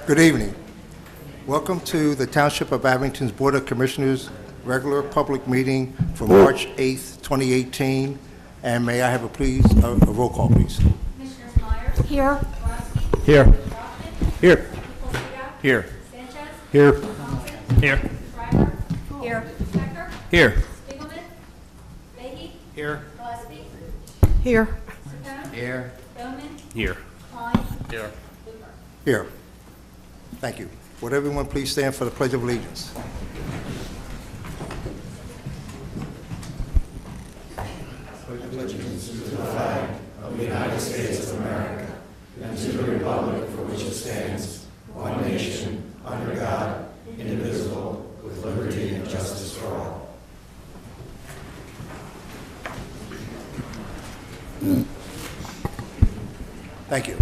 Good evening. Welcome to the Township of Abington's Board of Commissioners regular public meeting for March 8th, 2018. And may I have a roll call, please? Commissioners Myers. Here. Brodsky. Here. Rothman. Here. Nicoledo. Here. Sanchez. Here. Thompson. Here. Schreiber. Here. Becker. Here. Spiegelman. Leahy. Here. Gillespie. Here. Capone. Here. Bowman. Here. Klein. Here. Luker. Here. Thank you. Would everyone please stand for the Pledge of Allegiance? Thank you.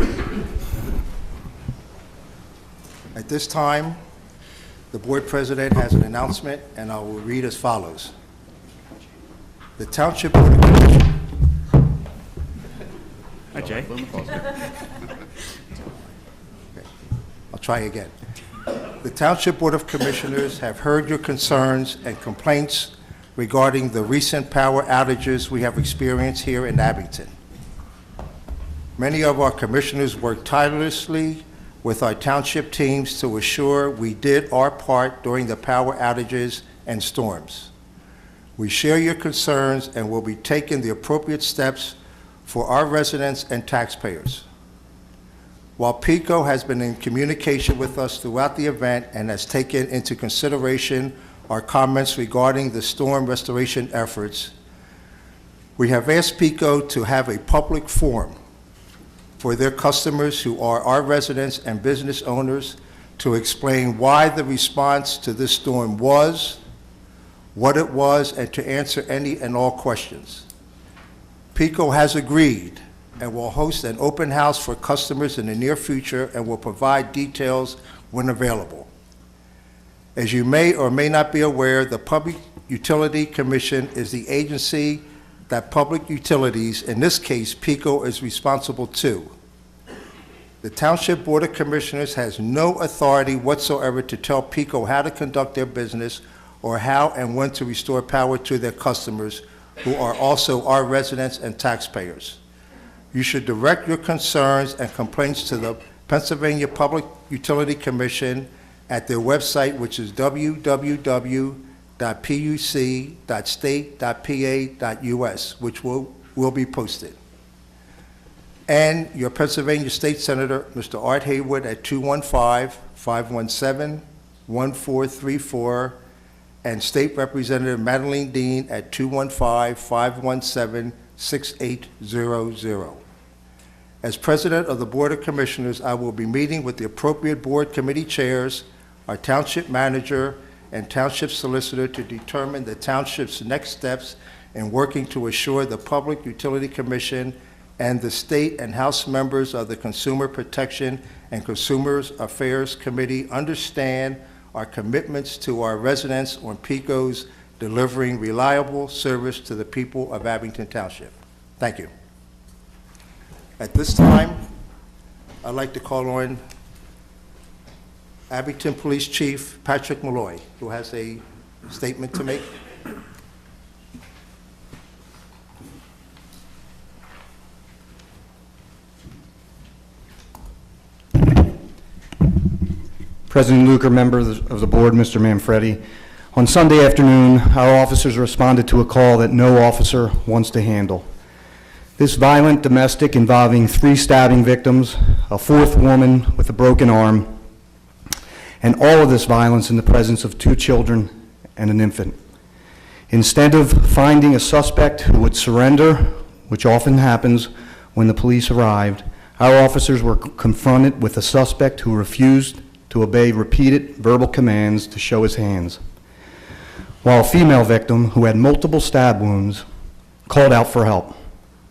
At this time, the board president has an announcement, and I will read as follows. The Township Board of Commissioners. Hi, Jay. I'll try again. The Township Board of Commissioners have heard your concerns and complaints regarding the recent power outages we have experienced here in Abington. Many of our commissioners worked tirelessly with our township teams to assure we did our part during the power outages and storms. We share your concerns and will be taking the appropriate steps for our residents and taxpayers. While PECO has been in communication with us throughout the event and has taken into consideration our comments regarding the storm restoration efforts, we have asked PECO to have a public forum for their customers who are our residents and business owners to explain why the response to this storm was, what it was, and to answer any and all questions. PECO has agreed and will host an open house for customers in the near future and will provide details when available. As you may or may not be aware, the Public Utility Commission is the agency that public utilities, in this case PECO, is responsible to. The Township Board of Commissioners has no authority whatsoever to tell PECO how to conduct their business or how and when to restore power to their customers, who are also our residents and taxpayers. You should direct your concerns and complaints to the Pennsylvania Public Utility Commission at their website, which is www.puc.state.pa.us, which will be posted. And your Pennsylvania State Senator, Mr. Art Haywood, at 215-517-1434, and State Representative Madeline Dean at 215-517-6800. As President of the Board of Commissioners, I will be meeting with the appropriate board committee chairs, our Township Manager, and Township Solicitor to determine the Township's next steps in working to assure the Public Utility Commission and the State and House members of the Consumer Protection and Consumer Affairs Committee understand our commitments to our residents on PECO's delivering reliable service to the people of Abington Township. Thank you. At this time, I'd like to call on Abington Police Chief Patrick Malloy, who has a statement to make. President Luker, members of the board, Mr. Manfredi. On Sunday afternoon, our officers responded to a call that no officer wants to handle. This violent domestic involving 3 stabbing victims, a 4th woman with a broken arm, and all of this violence in the presence of 2 children and an infant. Instead of finding a suspect who would surrender, which often happens when the police arrived, our officers were confronted with a suspect who refused to obey repeated verbal commands to show his hands, while a female victim who had multiple stab wounds called out for help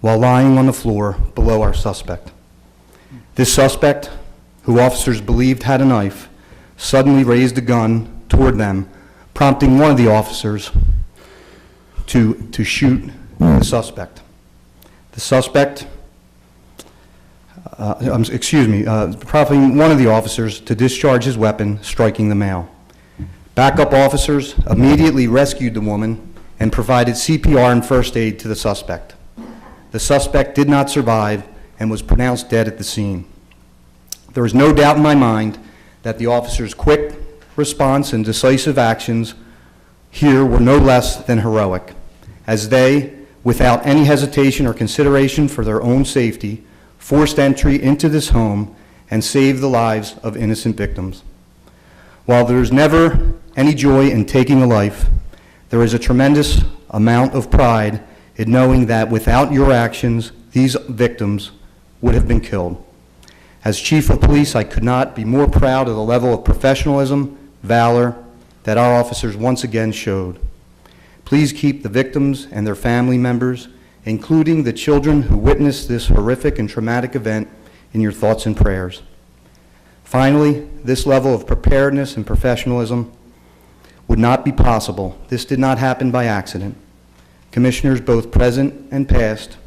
while lying on the floor below our suspect. This suspect, who officers believed had a knife, suddenly raised a gun toward them, prompting one of the officers to shoot the suspect. The suspect prompting one of the officers to discharge his weapon, striking the male. Backup officers immediately rescued the woman and provided CPR and first aid to the suspect. The suspect did not survive and was pronounced dead at the scene. There is no doubt in my mind that the officers' quick response and decisive actions here were no less than heroic, as they, without any hesitation or consideration for their own safety, forced entry into this home and saved the lives of innocent victims. While there is never any joy in taking a life, there is a tremendous amount of pride in knowing that without your actions, these victims would have been killed. As Chief of Police, I could not be more proud of the level of professionalism, valor that our officers once again showed. Please keep the victims and their family members, including the children who witnessed this horrific and traumatic event, in your thoughts and prayers. Finally, this level of preparedness and professionalism would not be possible. This did not happen by accident. Commissioners, both present and past,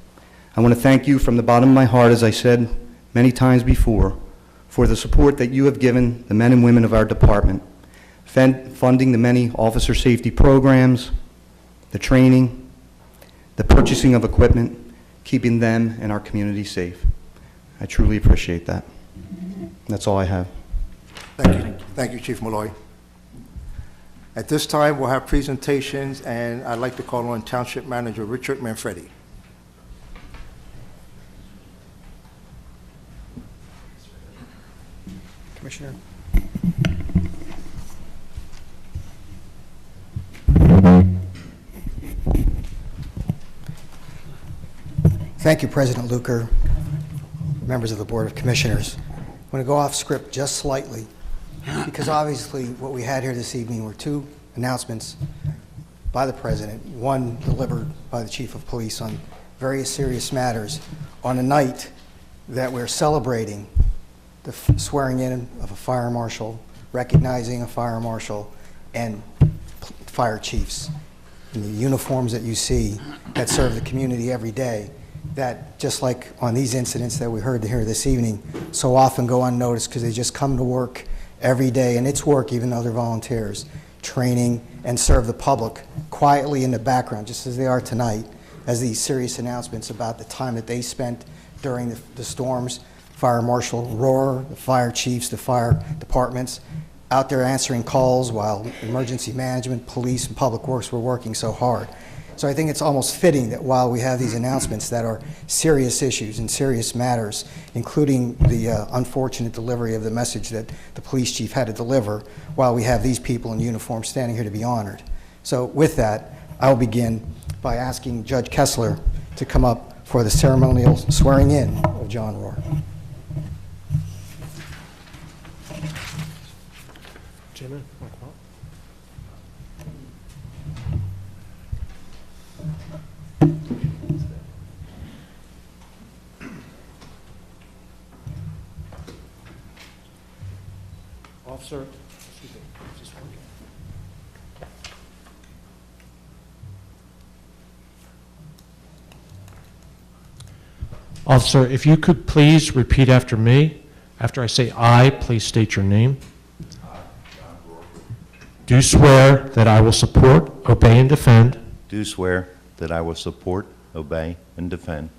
I want to thank you from the bottom of my heart, as I said many times before, for the support that you have given the men and women of our department, funding the many officer safety programs, the training, the purchasing of equipment, keeping them and our community safe. I truly appreciate that. That's all I have. Thank you. Thank you, Chief Malloy. At this time, we'll have presentations, and I'd like to call on Township Manager Richard Manfredi. Commissioner. Thank you, President Luker, members of the Board of Commissioners. I'm going to go off script just slightly because obviously what we had here this evening were two announcements by the President, one delivered by the Chief of Police on various serious matters on a night that we're celebrating the swearing in of a fire marshal, recognizing a fire marshal, and fire chiefs in the uniforms that you see that serve the community every day, that just like on these incidents that we heard here this evening, so often go unnoticed because they just come to work every day, and it's work even though they're volunteers, training and serve the public quietly in the background, just as they are tonight, as these serious announcements about the time that they spent during the storms. Fire Marshal Rohr, the fire chiefs, the fire departments, out there answering calls while emergency management, police, and public works were working so hard. So I think it's almost fitting that while we have these announcements that are serious issues and serious matters, including the unfortunate delivery of the message that the police chief had to deliver, while we have these people in uniform standing here to be honored. So with that, I'll begin by asking Judge Kessler to come up for the ceremonial swearing in of John Rohr. Jimmy, Officer, excuse me, just one. Officer, if you could please repeat after me. After I say "I," please state your name. Do swear that I will support, obey, and defend Do swear that I will support, obey, and defend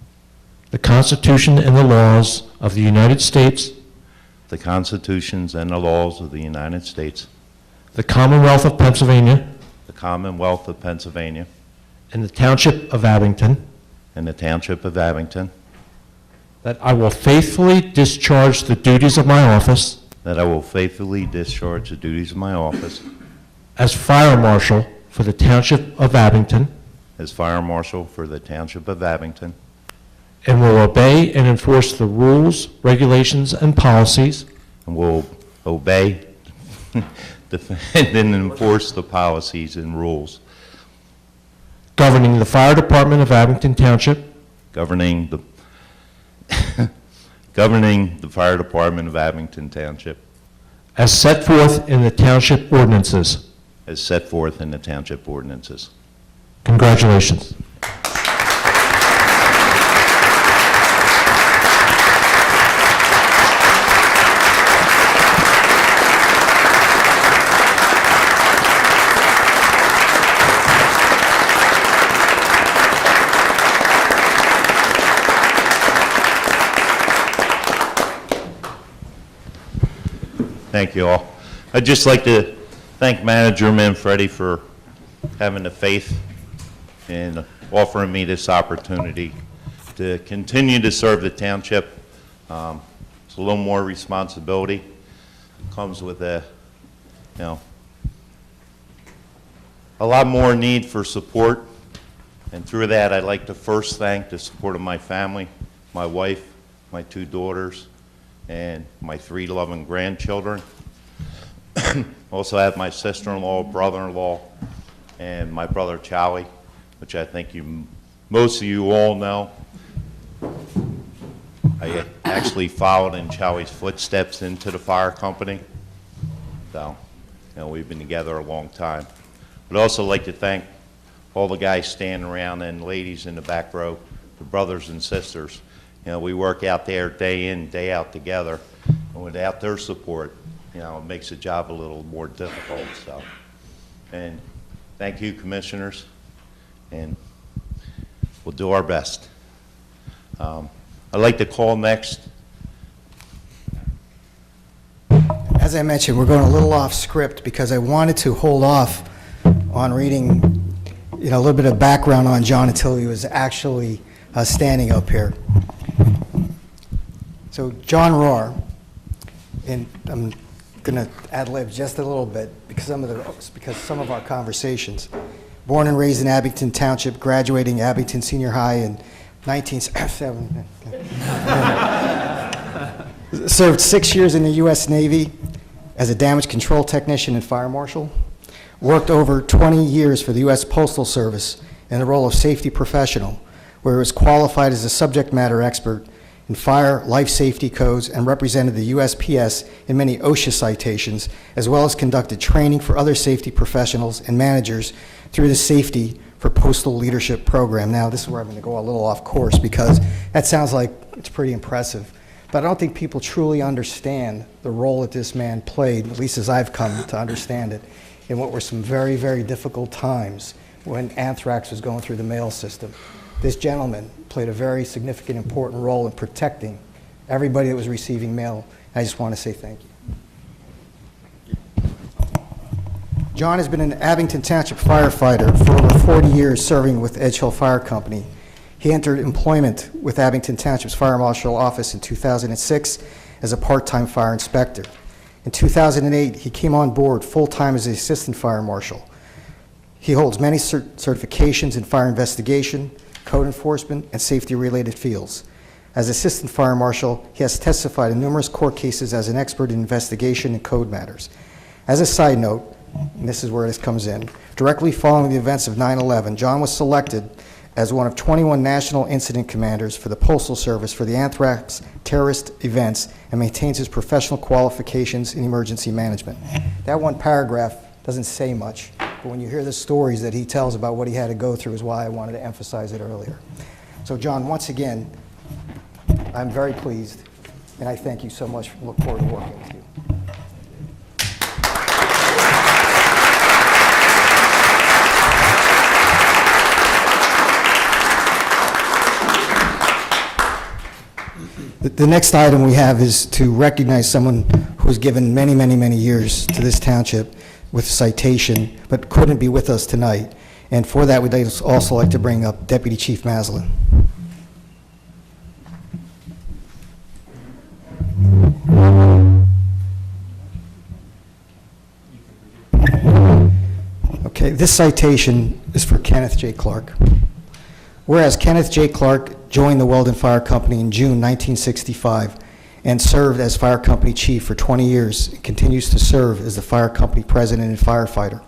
the Constitution and the laws of the United States, the constitutions and the laws of the United States, the Commonwealth of Pennsylvania, the Commonwealth of Pennsylvania, and the Township of Abington, and the Township of Abington, that I will faithfully discharge the duties of my office that I will faithfully discharge the duties of my office as Fire Marshal for the Township of Abington, as Fire Marshal for the Township of Abington, and will obey and enforce the rules, regulations, and policies and will obey, defend, and enforce the policies and rules governing the Fire Department of Abington Township, governing the governing the Fire Department of Abington Township, as set forth in the Township ordinances. as set forth in the Township ordinances. Thank you all. I'd just like to thank Manager Manfredi for having the faith and offering me this opportunity to continue to serve the township. It's a little more responsibility. Comes with a lot more need for support. And through that, I'd like to first thank the support of my family, my wife, my 2 daughters, and my 3 loving grandchildren. Also have my sister-in-law, brother-in-law, and my brother Charlie, which I think most of you all know. I actually followed in Charlie's footsteps into the fire company. So, we've been together a long time. I'd also like to thank all the guys standing around and ladies in the back row, the brothers and sisters. We work out there day in, day out together, and without their support, it makes the job a little more difficult. So, and thank you, commissioners, and we'll do our best. I'd like to call next. As I mentioned, we're going a little off script because I wanted to hold off on reading, a little bit of background on John until he was actually standing up here. So John Rohr, and I'm going to ad-lib just a little bit because some of our conversations. Born and raised in Abington Township, graduating Abington Senior High in 1977. Served 6 years in the U.S. Navy as a damage control technician and fire marshal. Worked over 20 years for the U.S. Postal Service in the role of safety professional, where he was qualified as a subject matter expert in fire, life safety codes, and represented the USPS in many OSHA citations, as well as conducted training for other safety professionals and managers through the Safety for Postal Leadership program. Now, this is where I'm going to go a little off course because that sounds like it's pretty impressive. But I don't think people truly understand the role that this man played, at least as I've come to understand it, in what were some very, very difficult times when anthrax was going through the mail system. This gentleman played a very significant, important role in protecting everybody that was receiving mail. I just want to say thank you. John has been an Abington Township firefighter for over 40 years, serving with Edge Hill Fire Company. He entered employment with Abington Township's Fire Marshal Office in 2006 as a part-time fire inspector. In 2008, he came on board full-time as the Assistant Fire Marshal. He holds many certifications in fire investigation, code enforcement, and safety-related fields. As Assistant Fire Marshal, he has testified in numerous court cases as an expert in investigation and code matters. As a side note, and this is where this comes in, directly following the events of 9/11, John was selected as one of 21 national incident commanders for the Postal Service for the anthrax terrorist events and maintains his professional qualifications in emergency management. That one paragraph doesn't say much, but when you hear the stories that he tells about what he had to go through is why I wanted to emphasize it earlier. So John, once again, I'm very pleased, and I thank you so much. Look forward to working with you. The next item we have is to recognize someone who has given many, many, many years to this township with citation, but couldn't be with us tonight. And for that, we'd also like to bring up Deputy Chief Maslin. Okay, this citation is for Kenneth J. Clark. Whereas Kenneth J. Clark joined the Weldon Fire Company in June 1965 and served as fire company chief for 20 years and continues to serve as the fire company president and firefighter.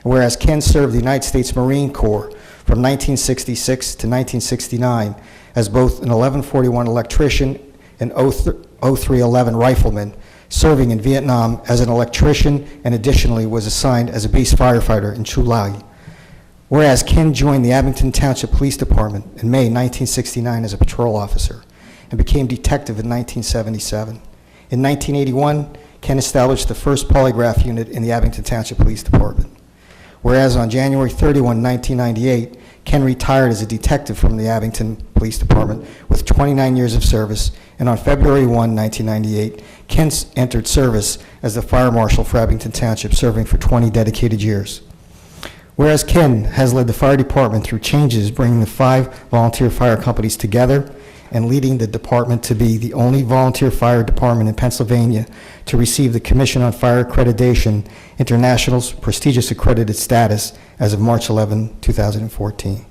Whereas Ken served the United States Marine Corps from 1966 to 1969 as both an 1141 electrician and 0311 rifleman, serving in Vietnam as an electrician and additionally was assigned as a base firefighter in Chu Lai. Whereas Ken joined the Abington Township Police Department in May 1969 as a patrol officer and became detective in 1977. In 1981, Ken established the first polygraph unit in the Abington Township Police Department. Whereas on January 31, 1998, Ken retired as a detective from the Abington Police Police Department with 29 years of service, and on February 1, 1998, Ken entered service as the Fire Marshal for Abington Township, serving for 20 dedicated years. Whereas Ken has led the fire department through changes, bringing the 5 volunteer fire companies together and leading the department to be the only volunteer fire department in Pennsylvania to receive the Commission on Fire Accreditation International's prestigious accredited status as of March 11, 2014.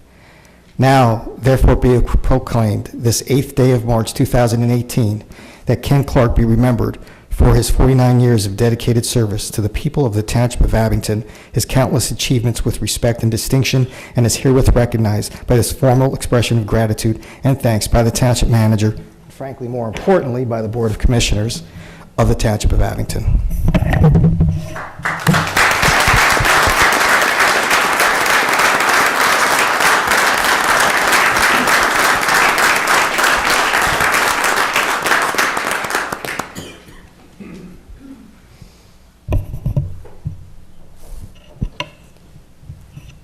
Now, therefore, be it proclaimed this 8th day of March 2018 that Ken Clark be remembered for his 49 years of dedicated service to the people of the Township of Abington, his countless achievements with respect and distinction, and is herewith recognized by this formal expression of gratitude and thanks by the Township Manager, and frankly, more importantly, by the Board of Commissioners of the Township of Abington.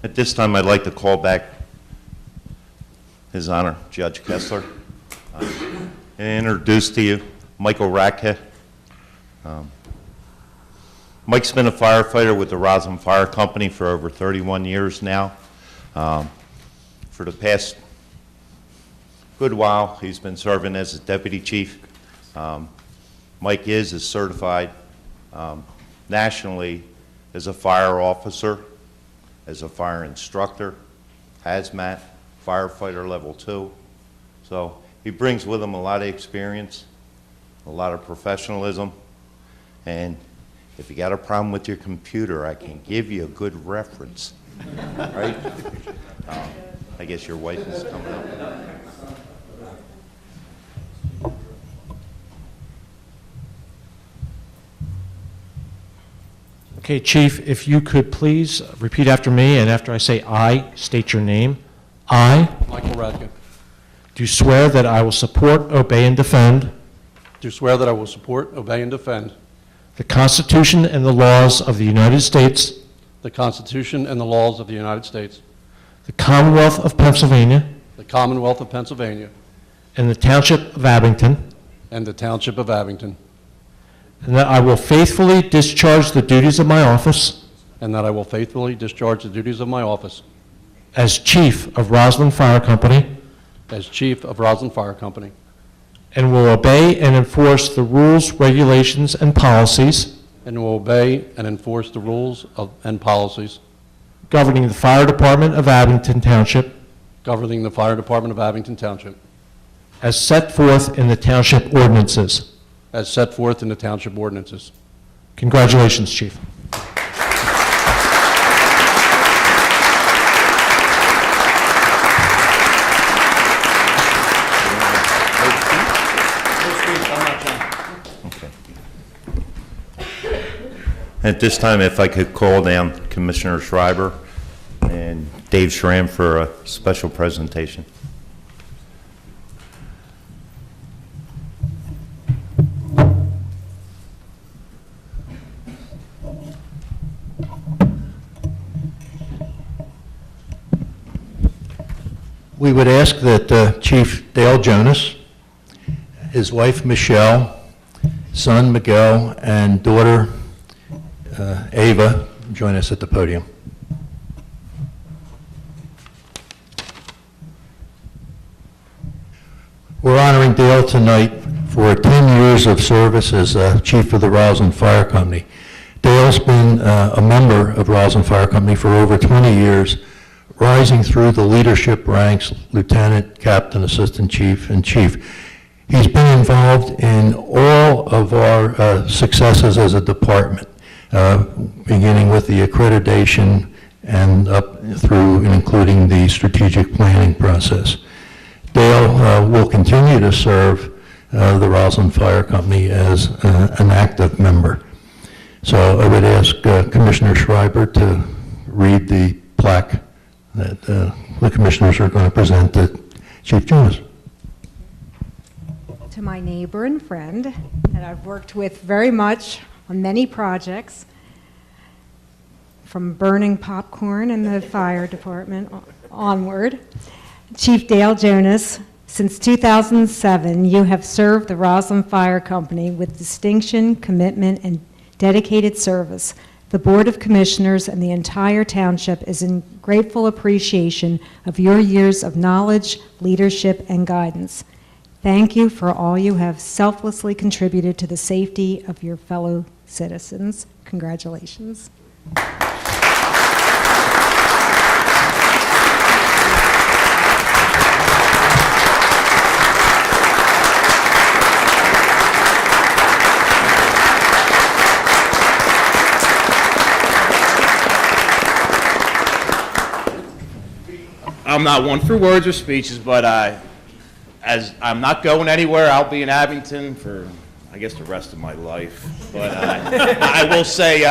At this time, I'd like to call back His Honor Judge Kessler and introduce to you Michael Radke. Mike's been a firefighter with the Roslyn Fire Company for over 31 years now. For the past good while, he's been serving as a deputy chief. Mike is certified nationally as a fire officer, as a fire instructor, hazmat, firefighter level 2. So he brings with him a lot of experience, a lot of professionalism, and if you got a problem with your computer, I can give you a good reference, right? I guess your wife is coming up. Okay, Chief, if you could please repeat after me, and after I say "I," state your name. I Michael Radke. do swear that I will support, obey, and defend Do swear that I will support, obey, and defend the Constitution and the laws of the United States, the Constitution and the laws of the United States, the Commonwealth of Pennsylvania, the Commonwealth of Pennsylvania, and the Township of Abington, and the Township of Abington, and that I will faithfully discharge the duties of my office and that I will faithfully discharge the duties of my office as Chief of Roslyn Fire Company, as Chief of Roslyn Fire Company, and will obey and enforce the rules, regulations, and policies and will obey and enforce the rules and policies governing the Fire Department of Abington Township governing the Fire Department of Abington Township, as set forth in the Township ordinances. as set forth in the Township ordinances. Congratulations, Chief. Okay. At this time, if I could call down Commissioner Schreiber and Dave Schramm for a special presentation. We would ask that Chief Dale Jonas, his wife Michelle, son Miguel, and daughter Ava join us at the podium. We're honoring Dale tonight for 10 years of service as Chief of the Roslyn Fire Company. Dale's been a member of Roslyn Fire Company for over 20 years, rising through the leadership ranks, lieutenant, captain, assistant chief, and chief. He's been involved in all of our successes as a department, beginning with the accreditation and up through and including the strategic planning process. Dale will continue to serve the Roslyn Fire Company as an active member. So I would ask Commissioner Schreiber to read the plaque that the commissioners are going to present to Chief Jonas. To my neighbor and friend that I've worked with very much on many projects, from burning popcorn in the fire department onward, Chief Dale Jonas, Since 2007, you have served the Roslyn Fire Company with distinction, commitment, and dedicated service. The Board of Commissioners and the entire township is in grateful appreciation of your years of knowledge, leadership, and guidance. Thank you for all you have selflessly contributed to the safety of your fellow citizens. Congratulations. I'm not one for words or speeches, but as I'm not going anywhere, I'll be in Abington for, I guess, the rest of my life. But I will say,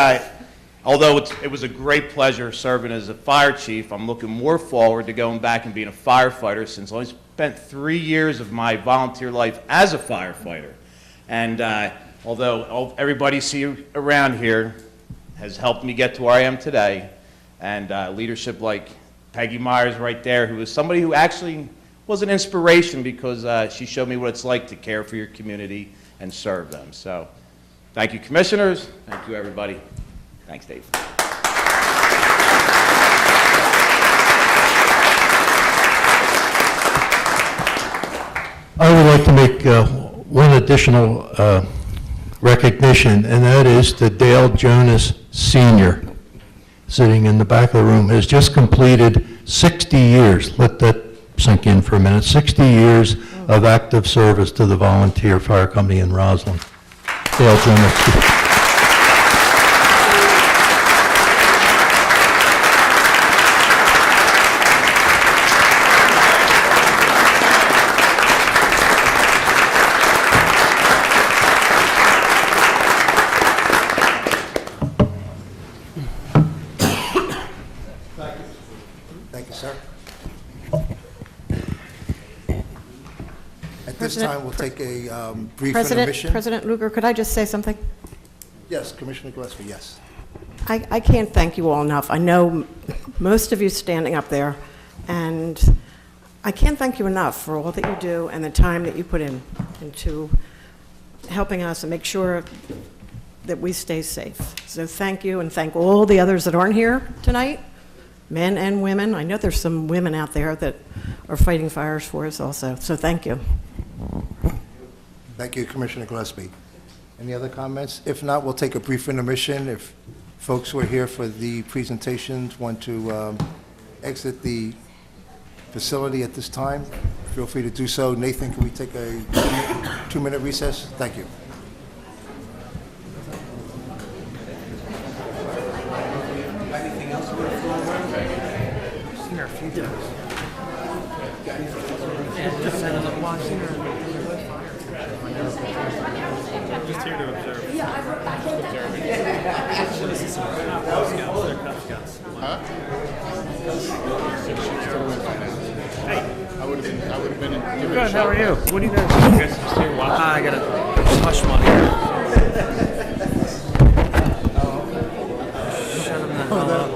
although it was a great pleasure serving as a fire chief, I'm looking more forward to going back and being a firefighter, since I only spent 3 years of my volunteer life as a firefighter. And although everybody see around here has helped me get to where I am today, and leadership like Peggy Myers right there, who is somebody who actually was an inspiration, because she showed me what it's like to care for your community and serve them. So thank you, commissioners. Thank you, everybody. Thanks, Dave. I would like to make one additional recognition, and that is that Dale Jonas Sr., sitting in the back of the room, has just completed 60 years. Let that sink in for a minute. 60 years of active service to the volunteer fire company in Roslyn. Dale Jonas. Thank you, sir. At this time, we'll take a brief intermission. President Lugar, could I just say something? Yes, Commissioner Gillespie, yes. I can't thank you all enough. I know most of you standing up there, and I can't thank you enough for all that you do and the time that you put into helping us and make sure that we stay safe. So thank you, and thank all the others that aren't here tonight, men and women. I know there's some women out there that are fighting fires for us also, so thank you. Thank you, Commissioner Gillespie. Any other comments? If not, we'll take a brief intermission. If folks who are here for the presentations want to exit the facility at this time, feel free to do so. Nathan, can we take a 2-minute recess? Thank you. Anything else on the floor? I've seen her a few times. Just here to observe. Yeah, I can't. Huh? Hey, I would have been in. Good. How are you? What are you guys? I got a hush money here. Shut him the hell up.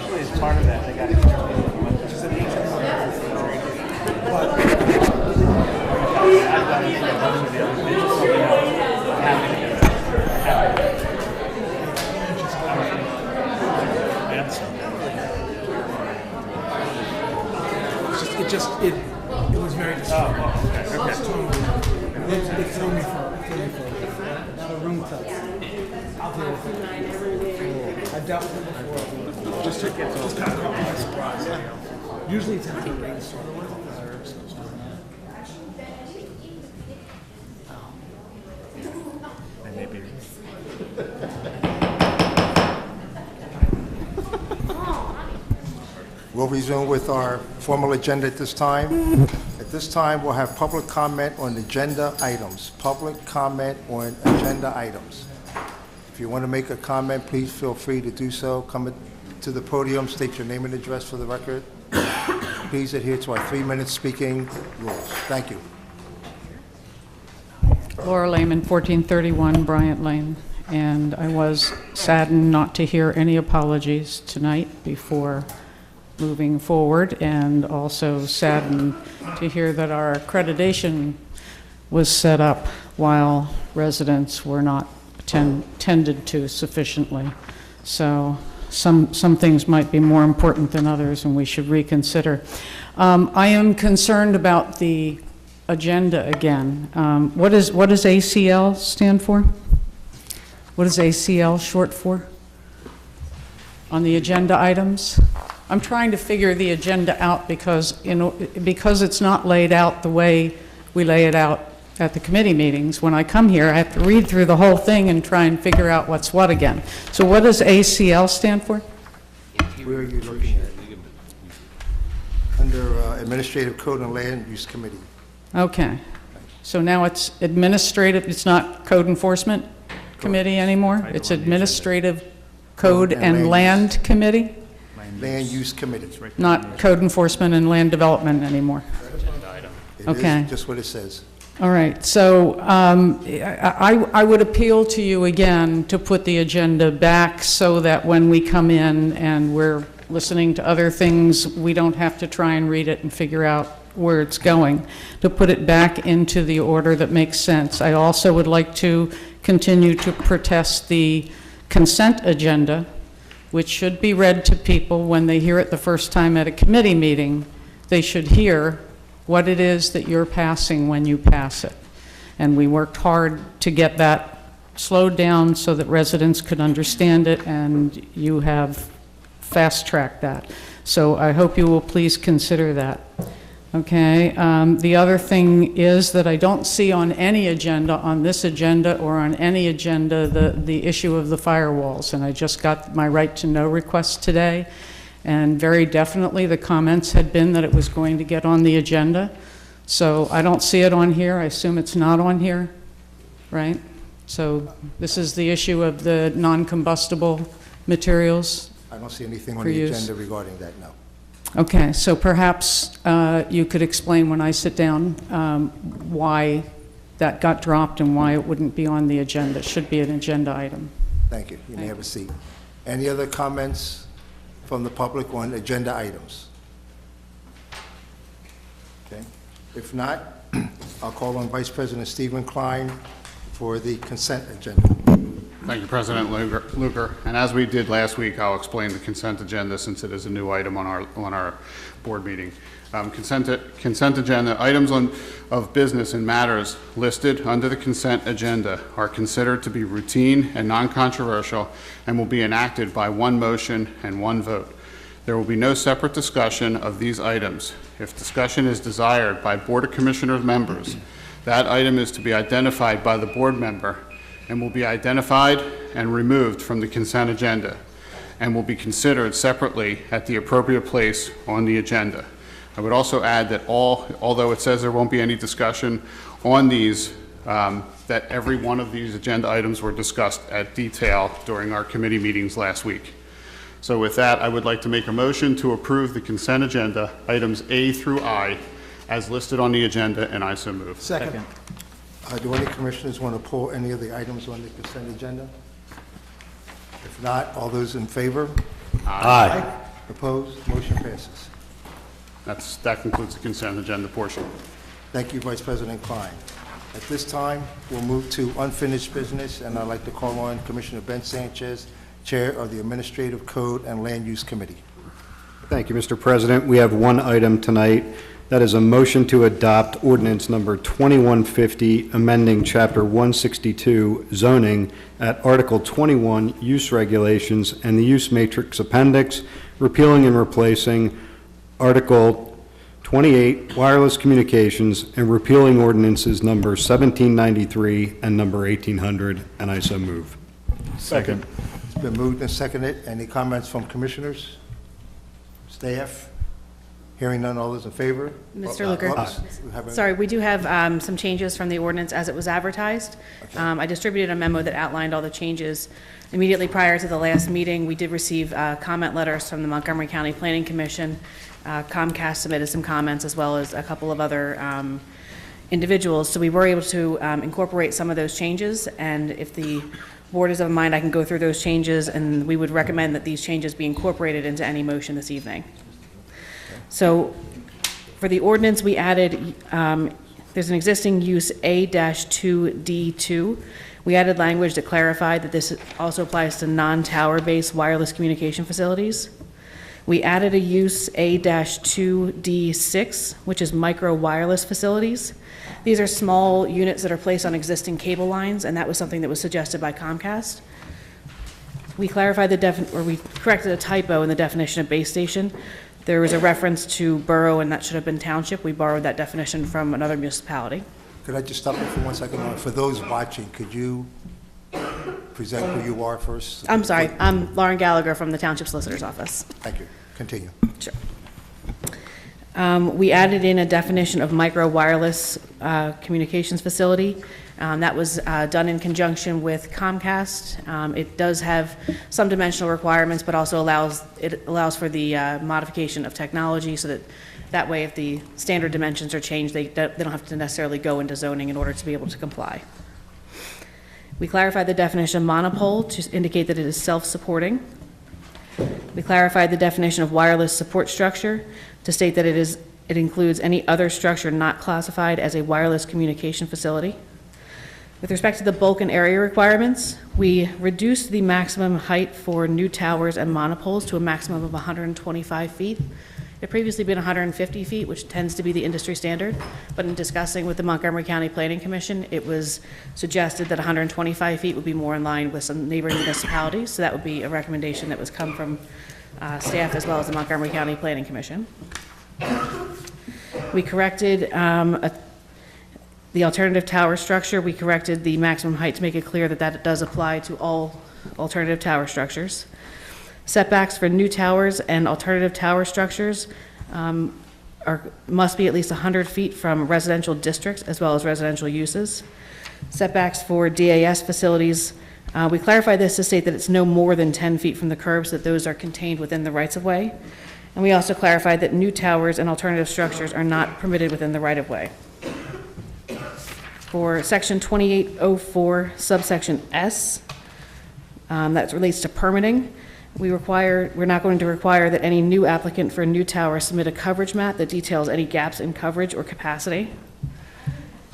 Usually, as part of that, they got to. It was very disturbing. It threw me for now the room touch. I'll deal with it. I've dealt with it before. Just kind of caught me by surprise. Usually it's after a rainstorm. And maybe. We'll resume with our formal agenda at this time. At this time, we'll have public comment on agenda items. Public comment on agenda items. If you want to make a comment, please feel free to do so. Come to the podium, state your name and address for the record. Please adhere to our 3-minute speaking rules. Thank you. Laura Lehman, 1431 Bryant Lane. and I was saddened not to hear any apologies tonight before moving forward, and also saddened to hear that our accreditation was set up while residents were not tended to sufficiently. So some things might be more important than others, and we should reconsider. I am concerned about the agenda again. What does ACL stand for? What is ACL short for on the agenda items? I'm trying to figure the agenda out because it's not laid out the way we lay it out at the committee meetings. When I come here, I have to read through the whole thing and try and figure out what's what again. So what does ACL stand for? Where are you looking at? Under Administrative Code and Land Use Committee. Okay. So now it's administrative, it's not Code Enforcement Committee anymore? It's Administrative Code and Land Committee? Land Use Committee. Not Code Enforcement and Land Development anymore? It Okay. is just what it says. All right, so I would appeal to you again to put the agenda back so that when we come in and we're listening to other things, we don't have to try and read it and figure out where it's going, to put it back into the order that makes sense. I also would like to continue to protest the consent agenda, which should be read to people when they hear it the first time at a committee meeting. They should hear what it is that you're passing when you pass it. And we worked hard to get that slowed down so that residents could understand it, and you have fast-tracked that. So I hope you will please consider that. Okay, the other thing is that I don't see on any agenda, on this agenda or on any agenda, the issue of the firewalls. And I just got my right to know request today. And very definitely the comments had been that it was going to get on the agenda. So I don't see it on here. I assume it's not on here, right? So this is the issue of the non-combustible materials. I don't see anything on For the use. agenda regarding that, no. Okay, so perhaps you could explain when I sit down why that got dropped and why it wouldn't be on the agenda. It should be an agenda item. Thank you. You may have a seat. Any other comments from the public on agenda items? Okay. If not, I'll call on Vice President Stephen Klein for the consent agenda. Thank you, President Luker. And as we did last week, I'll explain the consent agenda since it is a new item on our board meeting. Consent agenda, items of business and matters listed under the consent agenda are considered to be routine and non-controversial and will be enacted by one motion and one vote. There will be no separate discussion of these items. If discussion is desired by Board of Commissioners members, that item is to be identified by the board member and will be identified and removed from the consent agenda and will be considered separately at the appropriate place on the agenda. I would also add that although it says there won't be any discussion on these, that every one of these agenda items were discussed at detail during our committee meetings last week. So with that, I would like to make a motion to approve the consent agenda, items A through I, as listed on the agenda, and I so move. Second. Do any commissioners want to pull any of the items on the consent agenda? If not, all those in favor? Aye. Opposed? Motion passes. That concludes the consent agenda portion. Thank you, Vice President Klein. At this time, we'll move to unfinished business, and I'd like to call on Commissioner Ben Sanchez, Chair of the Administrative Code and Land Use Committee. Thank you, Mr. President. We have one item tonight. That is a motion to adopt ordinance number 2150, amending Chapter 162 zoning at Article 21 use regulations and the use matrix appendix, repealing and replacing Article 28 wireless communications and repealing ordinances number 1793 and number 1800, and I so move. Second. It's been moved and seconded. Any comments from commissioners? Staff? Hearing none, all those in favor? Mr. Luker. Sorry, we do have some changes from the ordinance as it was advertised. I distributed a memo that outlined all the changes. Immediately prior to the last meeting, we did receive comment letters from the Montgomery County Planning Commission. Comcast submitted some comments, as well as a couple of other individuals, so we were able to incorporate some of those changes, and if the board is of mind, I can go through those changes, and we would recommend that these changes be incorporated into any motion this evening. So for the ordinance, we added, there's an existing use A-2D2. We added language that clarified that this also applies to non-tower-based wireless communication facilities. We added a use A-2D6, which is micro wireless facilities. These are small units that are placed on existing cable lines, and that was something that was suggested by Comcast. We clarified we corrected a typo in the definition of base station. There was a reference to borough, and that should have been township. We borrowed that definition from another municipality. Could I just stop you for 1 second? For those watching, could you present who you are first? I'm sorry, I'm Lauren Gallagher from the Township Solicitor's Office. Thank you. Continue. Sure. We added in a definition of micro wireless communications facility. That was done in conjunction with Comcast. It does have some dimensional requirements, but also allows for the modification of technology, so that way if the standard dimensions are changed, they don't have to necessarily go into zoning in order to be able to comply. We clarified the definition of monopole to indicate that it is self-supporting. We clarified the definition of wireless support structure to state that it includes any other structure not classified as a wireless communication facility. With respect to the bulk and area requirements, we reduced the maximum height for new towers and monopoles to a maximum of 125 feet. It had previously been 150 feet, which tends to be the industry standard, but in discussing with the Montgomery County Planning Commission, it was suggested that 125 feet would be more in line with some neighboring municipalities, so that would be a recommendation that was come from staff as well as the Montgomery County Planning Commission. We corrected the alternative tower structure. We corrected the maximum height to make it clear that that does apply to all alternative tower structures. Setbacks for new towers and alternative tower structures must be at least 100 feet from residential districts as well as residential uses. Setbacks for DAS facilities, we clarify this to state that it's no more than 10 feet from the curb, so that those are contained within the rights-of-way. And we also clarified that new towers and alternative structures are not permitted within the right-of-way. For Section 2804, subsection S, that relates to permitting, we're not going to require that any new applicant for a new tower submit a coverage map that details any gaps in coverage or capacity.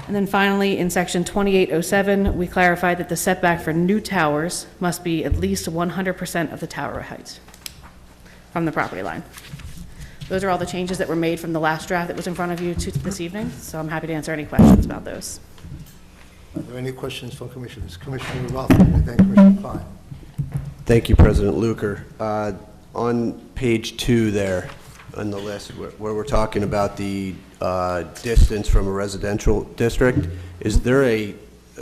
And then finally, in Section 2807, we clarified that the setback for new towers must be at least 100% of the tower height from the property line. Those are all the changes that were made from the last draft that was in front of you this evening, so I'm happy to answer any questions about those. Are there any questions from commissioners? Commissioner Ralph, and then Commissioner Klein. Thank you, President Luker. On page 2 there, on the list, where we're talking about the distance from a residential district, is there a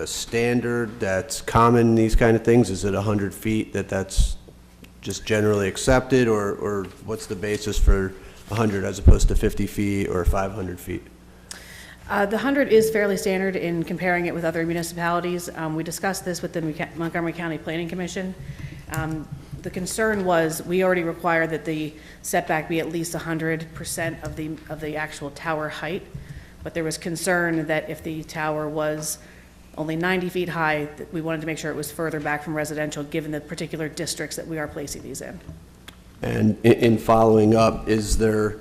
standard that's common in these kind of things? Is it 100 feet that's just generally accepted, or what's the basis for 100 as opposed to 50 feet or 500 feet? The 100 is fairly standard in comparing it with other municipalities. We discussed this with the Montgomery County Planning Commission. The concern was we already require that the setback be at least 100% of the actual tower height, but there was concern that if the tower was only 90 feet high, that we wanted to make sure it was further back from residential, given the particular districts that we are placing these in. And in following up, is there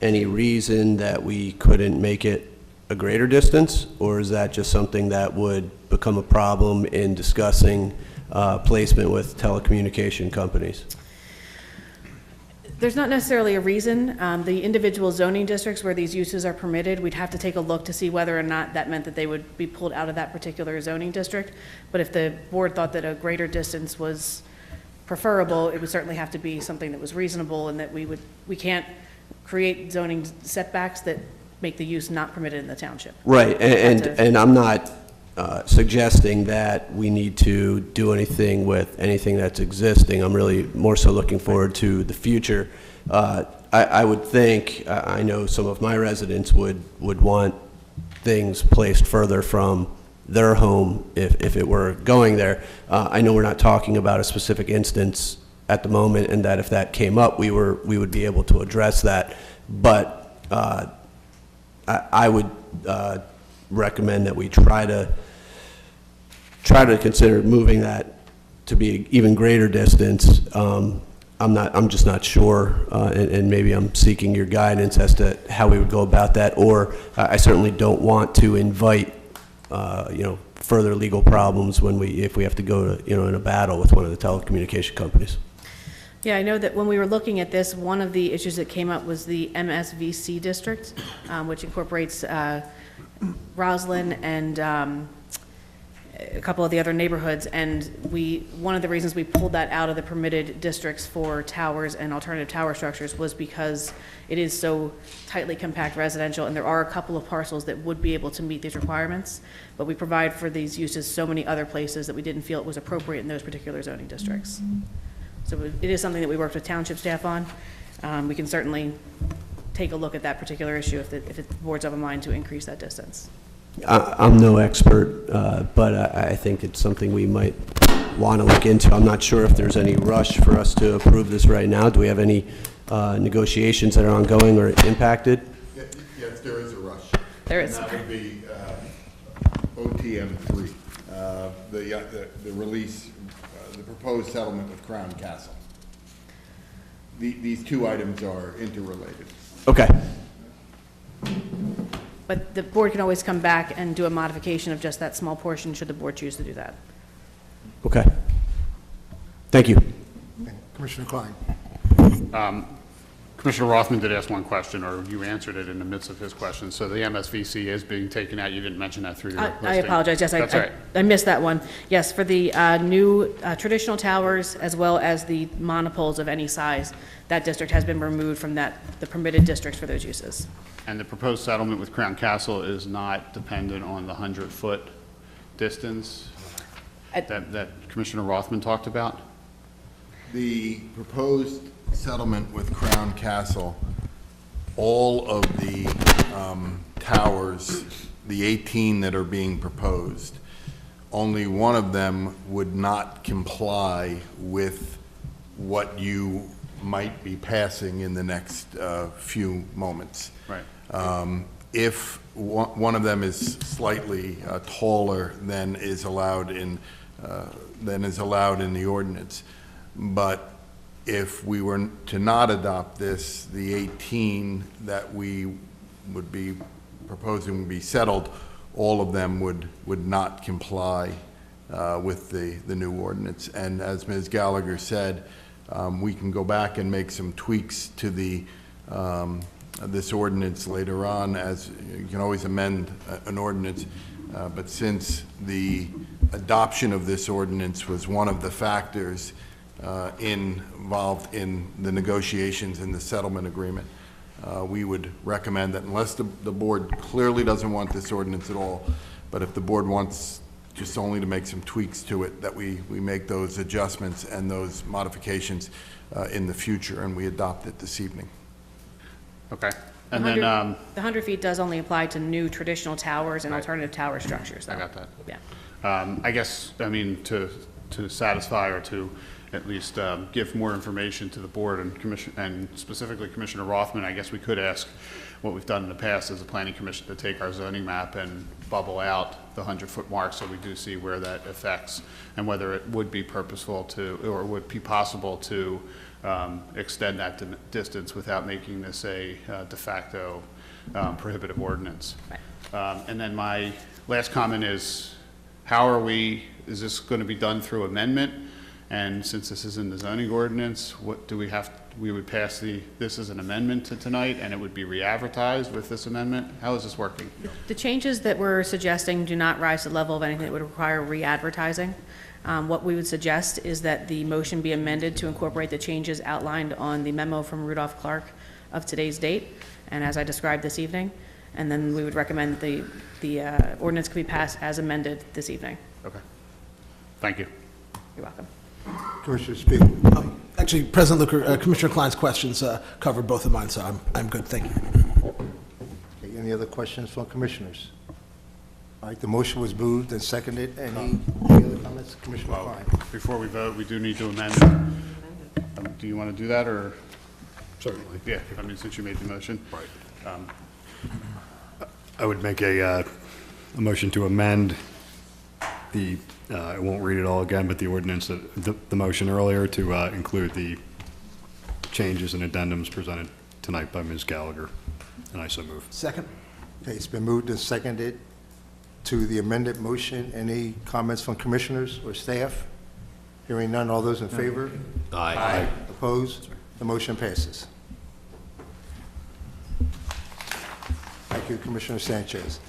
any reason that we couldn't make it a greater distance, or is that just something that would become a problem in discussing placement with telecommunication companies? There's not necessarily a reason. The individual zoning districts where these uses are permitted, we'd have to take a look to see whether or not that meant that they would be pulled out of that particular zoning district. But if the board thought that a greater distance was preferable, it would certainly have to be something that was reasonable, and that we can't create zoning setbacks that make the use not permitted in the township. Right, and I'm not suggesting that we need to do anything with anything that's existing. I'm really more so looking forward to the future. I would think, I know some of my residents would want things placed further from their home if it were going there. I know we're not talking about a specific instance at the moment, and that if that came up, we would be able to address that. But I would recommend that we try to consider moving that to be even greater distance. I'm just not sure, and maybe I'm seeking your guidance as to how we would go about that, or I certainly don't want to invite, further legal problems if we have to go to, in a battle with one of the telecommunication companies. Yeah, I know that when we were looking at this, one of the issues that came up was the MSVC district, which incorporates Roslyn and a couple of the other neighborhoods, and one of the reasons we pulled that out of the permitted districts for towers and alternative tower structures was because it is so tightly compact residential, and there are a couple of parcels that would be able to meet these requirements, but we provide for these uses so many other places that we didn't feel it was appropriate in those particular zoning districts. So it is something that we worked with township staff on. We can certainly take a look at that particular issue if the board's of a mind to increase that distance. I'm no expert, but I think it's something we might want to look into. I'm not sure if there's any rush for us to approve this right now. Do we have any negotiations that are ongoing or impacted? Yes, there is a rush. There is. And that would be OTM3, the release, the proposed settlement with Crown Castle. These two items are interrelated. Okay. But the board can always come back and do a modification of just that small portion, should the board choose to do that. Okay. Thank you. Commissioner Klein. Commissioner Rothman did ask one question, or you answered it in the midst of his question. So the MSVC is being taken out. You didn't mention that through your listing. I apologize. Yes, That's all right. I missed that one. Yes, for the new traditional towers as well as the monopoles of any size, that district has been removed from the permitted districts for those uses. And the proposed settlement with Crown Castle is not dependent on the 100-foot distance that Commissioner Rothman talked about? The proposed settlement with Crown Castle, all of the towers, the 18 that are being proposed, only one of them would not comply with what you might be passing in the next few moments. Right. If one of them is slightly taller than is allowed in the ordinance, but if we were to not adopt this, the 18 that we would be proposing would be settled, all of them would not comply with the new ordinance. And as Ms. Gallagher said, we can go back and make some tweaks to this ordinance later on, as you can always amend an ordinance, but since the adoption of this ordinance was one of the factors involved in the negotiations and the settlement agreement, we would recommend that unless the board clearly doesn't want this ordinance at all, but if the board wants just only to make some tweaks to it, that we make those adjustments and those modifications in the future, and we adopt it this evening. Okay. The And then, 100 feet does only apply to new traditional towers and alternative tower structures, though. I got that. Yeah. I guess, I mean, to satisfy or to at least give more information to the board and specifically Commissioner Rothman, I guess we could ask what we've done in the past as a planning commission to take our zoning map and bubble out the 100-foot mark so we do see where that affects and whether it would be purposeful to, or would be possible to extend that distance without making this a de facto prohibitive ordinance. Right. And then my last comment is, is this going to be done through amendment? And since this is in the zoning ordinance, what do we would pass this as an amendment to tonight, and it would be re-advertised with this amendment? How is this working? The changes that we're suggesting do not rise to the level of anything that would require re-advertising. What we would suggest is that the motion be amended to incorporate the changes outlined on the memo from Rudolph Clark of today's date, and as I described this evening, and then we would recommend that the ordinance could be passed as amended this evening. Okay. Thank you. You're welcome. Commissioner Spiegel. Actually, President Luker, Commissioner Klein's questions covered both of mine, so I'm good. Thank you. Okay, any other questions from commissioners? All right, the motion was moved and seconded. Any other comments? Commissioner Klein. Before we vote, we do need to amend it. Do you want to do that, or? Certainly. Yeah, I mean, since you made the motion. Right. I would make a motion to amend the, I won't read it all again, but the ordinance, the motion earlier to include the changes and addendums presented tonight by Ms. Gallagher, and I so move. Second. Okay, it's been moved and seconded to the amended motion. Any comments from commissioners or staff? Hearing none, all those in favor? Aye. Opposed? The motion passes. Thank you, Commissioner Sanchez.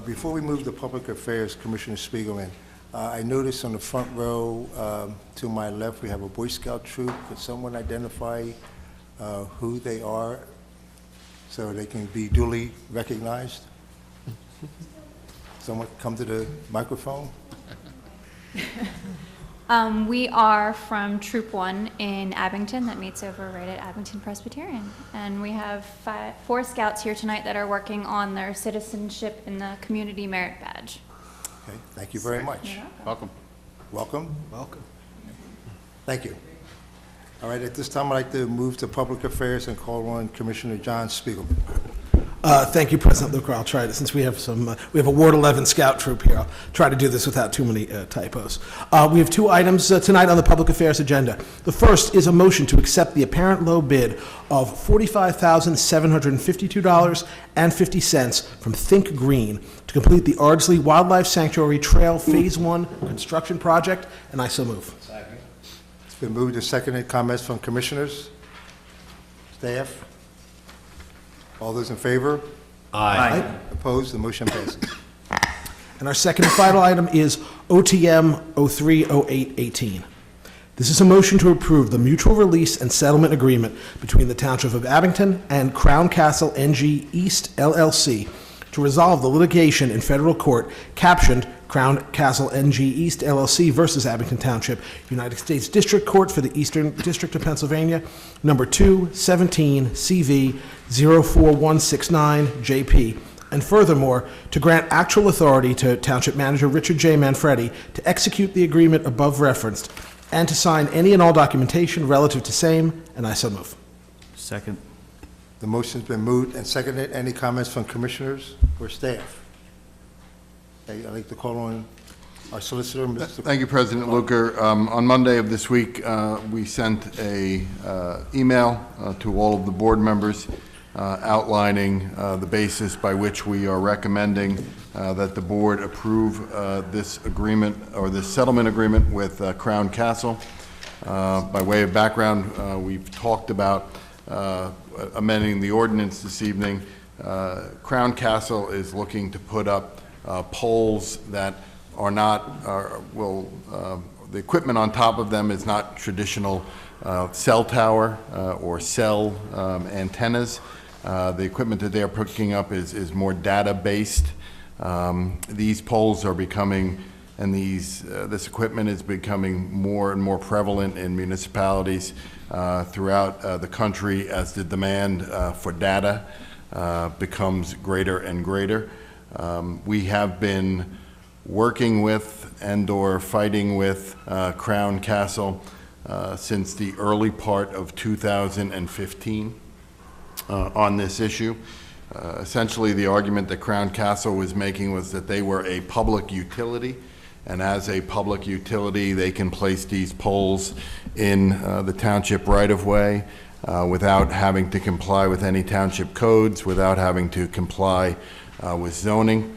Before we move to public affairs, Commissioner Spiegelman, I noticed on the front row to my left, we have a Boy Scout troop. Could someone identify who they are so they can be duly recognized? Someone come to the microphone. We are from Troop 1 in Abington that meets over right at Abington Presbyterian. And we have 4 scouts here tonight that are working on their citizenship in the Community Merit Badge. Okay, thank you very much. Welcome. Welcome. Welcome. Thank you. All right, at this time, I'd like to move to public affairs and call on Commissioner John Spiegelman. Thank you, President Luker. I'll try to, since we have we have a Ward 11 Scout troop here, I'll try to do this without too many typos. We have 2 items tonight on the public affairs agenda. The first is a motion to accept the apparent low bid of $45,752.50 from Think Green to complete the Ardsley Wildlife Sanctuary Trail Phase 1 construction project, and I so move. It's been moved and seconded. Comments from commissioners? Staff? All those in favor? Aye. Opposed? The motion passes. And our second and final item is OTM 030818. This is a motion to approve the mutual release and settlement agreement between the Township of Abington and Crown Castle NG East LLC to resolve the litigation in federal court captioned Crown Castle NG East LLC versus Abington Township, United States District Court for the Eastern District of Pennsylvania, number 217 CV 04169 JP, and furthermore, to grant actual authority to Township Manager Richard J. Manfredi to execute the agreement above referenced and to sign any and all documentation relative to same, and I so move. Second. The motion's been moved and seconded. Any comments from commissioners or staff? Okay, I'd like to call on our solicitor, Mr. Thank you, President Luker. On Monday of this week, we sent a email to all of the board members outlining the basis by which we are recommending that the board approve this agreement or this settlement agreement with Crown Castle. By way of background, we've talked about amending the ordinance this evening. Crown Castle is looking to put up poles that are not, the equipment on top of them is not traditional cell tower or cell antennas. The equipment that they are picking up is more data-based. These poles are becoming, and this equipment is becoming more and more prevalent in municipalities throughout the country as the demand for data becomes greater and greater. We have been working with and/or fighting with Crown Castle since the early part of 2015 on this issue. Essentially, the argument that Crown Castle was making was that they were a public utility, and as a public utility, they can place these poles in the township right-of-way without having to comply with any township codes, without having to comply with zoning.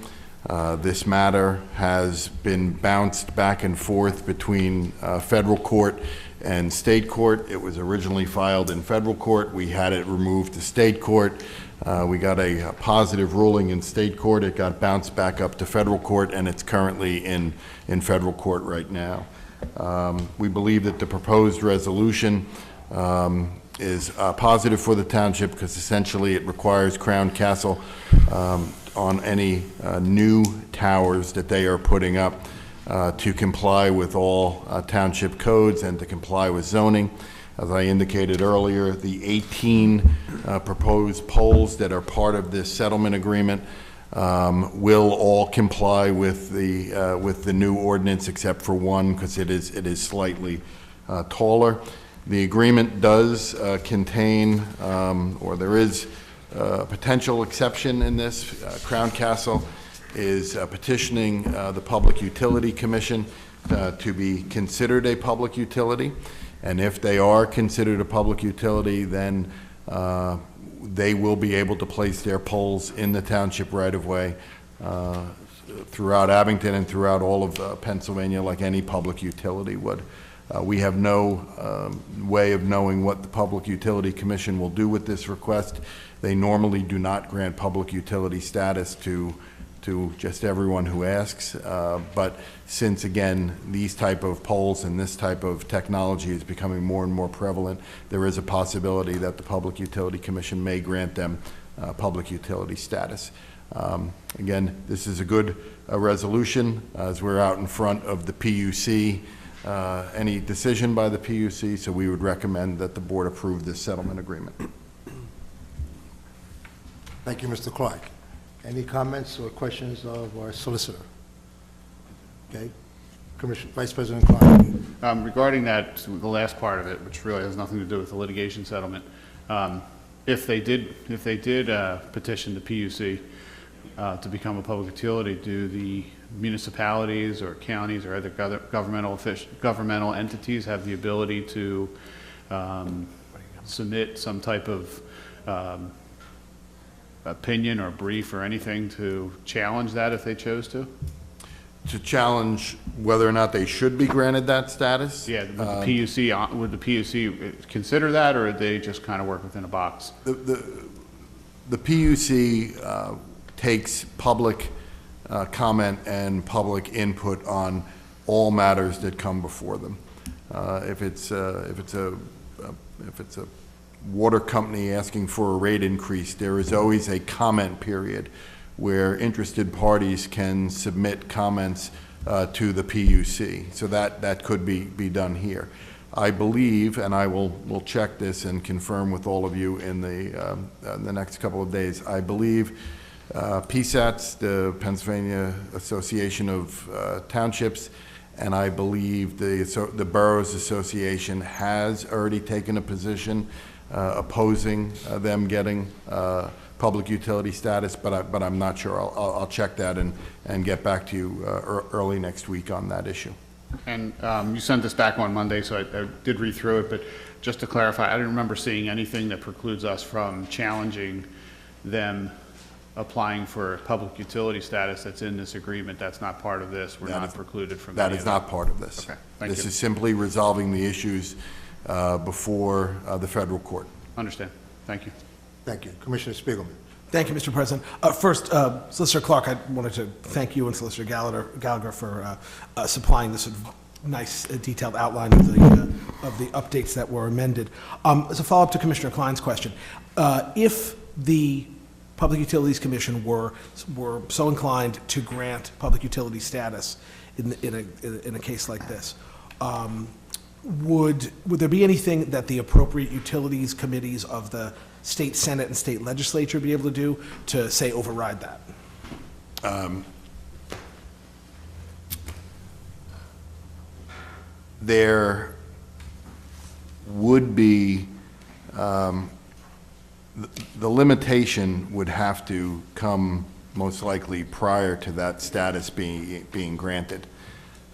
This matter has been bounced back and forth between federal court and state court. It was originally filed in federal court. We had it removed to state court. We got a positive ruling in state court. It got bounced back up to federal court, and it's currently in federal court right now. We believe that the proposed resolution is positive for the township because essentially it requires Crown Castle on any new towers that they are putting up to comply with all township codes and to comply with zoning. As I indicated earlier, the 18 proposed poles that are part of this settlement agreement will all comply with the new ordinance except for one because it is slightly taller. The agreement does contain, or there is potential exception in this. Crown Castle is petitioning the Public Utility Commission to be considered a public utility. And if they are considered a public utility, then they will be able to place their poles in the township right-of-way throughout Abington and throughout all of Pennsylvania, like any public utility would. We have no way of knowing what the Public Utility Commission will do with this request. They normally do not grant public utility status to just everyone who asks, but since, again, these type of poles and this type of technology is becoming more and more prevalent, there is a possibility that the Public Utility Commission may grant them public utility status. Again, this is a good resolution as we're out in front of the PUC, any decision by the PUC, so we would recommend that the board approve this settlement agreement. Thank you, Mr. Clark. Any comments or questions of our solicitor? Okay. Vice President Klein. Regarding that, the last part of it, which really has nothing to do with the litigation settlement, if they did petition the PUC to become a public utility, do the municipalities or counties or other governmental entities have the ability to submit some type of opinion or brief or anything to challenge that if they chose to? To challenge whether or not they should be granted that status? Yeah, would the PUC consider that, or would they just kind of work within a box? The PUC takes public comment and public input on all matters that come before them. If it's a water company asking for a rate increase, there is always a comment period where interested parties can submit comments to the PUC. So that could be done here. I believe, and I will check this and confirm with all of you in the next couple of days, I believe PSATs, the Pennsylvania Association of Townships, and I believe the Boroughs Association has already taken a position opposing them getting public utility status, but I'm not sure. I'll check that and get back to you early next week on that issue. And you sent this back on Monday, so I did read through it, but just to clarify, I didn't remember seeing anything that precludes us from challenging them applying for public utility status that's in this agreement. That's not part of this. We're not precluded from that. That is not part of this. Okay, thank you. This is simply resolving the issues before the federal court. Understand. Thank you. Thank you. Commissioner Spiegelman. Thank you, Mr. President. First, Solicitor Clark, I wanted to thank you and Solicitor Gallagher for supplying this nice detailed outline of the updates that were amended. As a follow-up to Commissioner Klein's question, if the Public Utilities Commission were so inclined to grant public utility status in a case like this, would there be anything that the appropriate utilities committees of the state Senate and state legislature be able to do to, say, override that? There would be, the limitation would have to come most likely prior to that status being granted.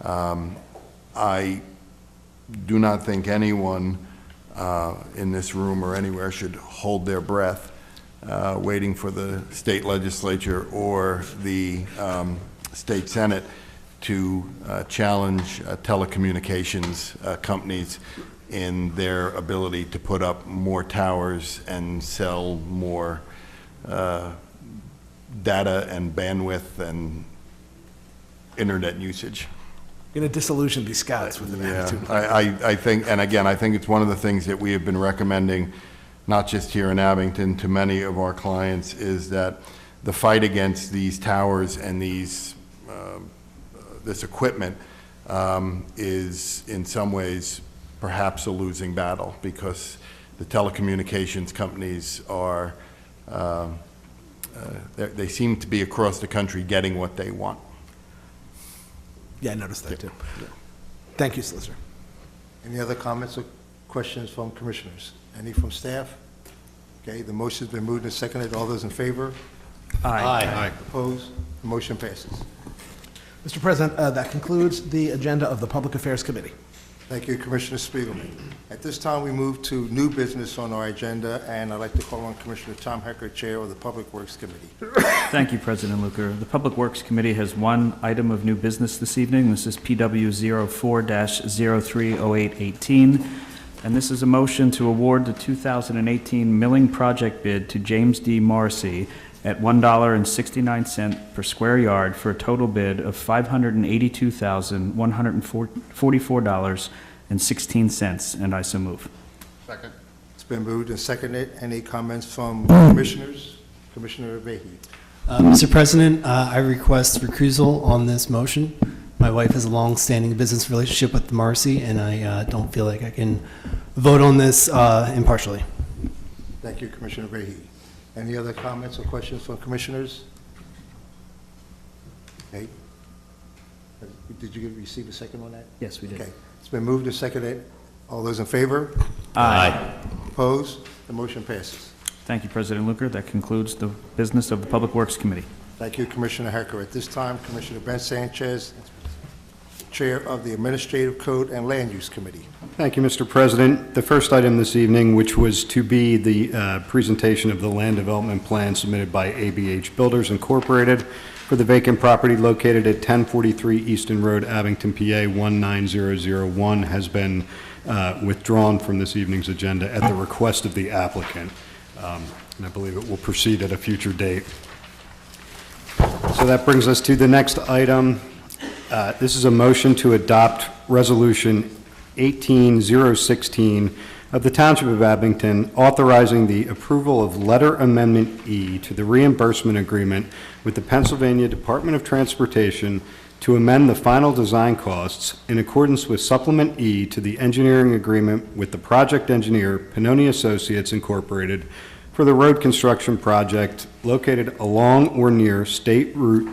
I do not think anyone in this room or anywhere should hold their breath waiting for the state legislature or the state Senate to challenge telecommunications companies in their ability to put up more towers and sell more data and bandwidth and internet usage. You're going to disillusion these scouts with the attitude. I think, and again, I think it's one of the things that we have been recommending, not just here in Abington, to many of our clients, is that the fight against these towers and these this equipment is in some ways perhaps a losing battle, because the telecommunications companies are they seem to be across the country getting what they want. Yeah, I noticed that too. Yeah. Thank you, Solicitor. Any other comments or questions from commissioners? Any from staff? Okay, the motion's been moved and seconded. All those in favor? Aye. Opposed? The motion passes. Mr. President, that concludes the agenda of the Public Affairs Committee. Thank you, Commissioner Spiegelman. At this time, we move to new business on our agenda, and I'd like to call on Commissioner Tom Hecker, Chair of the Public Works Committee. Thank you, President Luker. The Public Works Committee has one item of new business this evening. This is PW 04-030818, and this is a motion to award the 2018 milling project bid to James D. Morrissey at $1.69 per square yard for a total bid of $582,144.16, and I so move. Second. It's been moved and seconded. Any comments from commissioners? Commissioner Vahey. Mr. President, I request recusal on this motion. My wife has a long-standing business relationship with Morrissey, and I don't feel like I can vote on this impartially. Thank you, Commissioner Vahey. Any other comments or questions from commissioners? Okay. Did you receive a second on that? Yes, we did. Okay. It's been moved and seconded. All those in favor? Aye. Opposed? The motion passes. Thank you, President Luker. That concludes the business of the Public Works Committee. Thank you, Commissioner Hecker. At this time, Commissioner Ben Sanchez, Chair of the Administrative Code and Land Use Committee. Thank you, Mr. President. The first item this evening, which was to be the presentation of the land development plan submitted by ABH Builders Incorporated for the vacant property located at 1043 Easton Road, Abington, PA 19001, has been withdrawn from this evening's agenda at the request of the applicant. And I believe it will proceed at a future date. So that brings us to the next item. This is a motion to adopt Resolution 18016 of the Township of Abington authorizing the approval of Letter Amendment E to the reimbursement agreement with the Pennsylvania Department of Transportation to amend the final design costs in accordance with Supplement E to the engineering agreement with the project engineer, Pannoni Associates Incorporated, for the road construction project located along or near State Route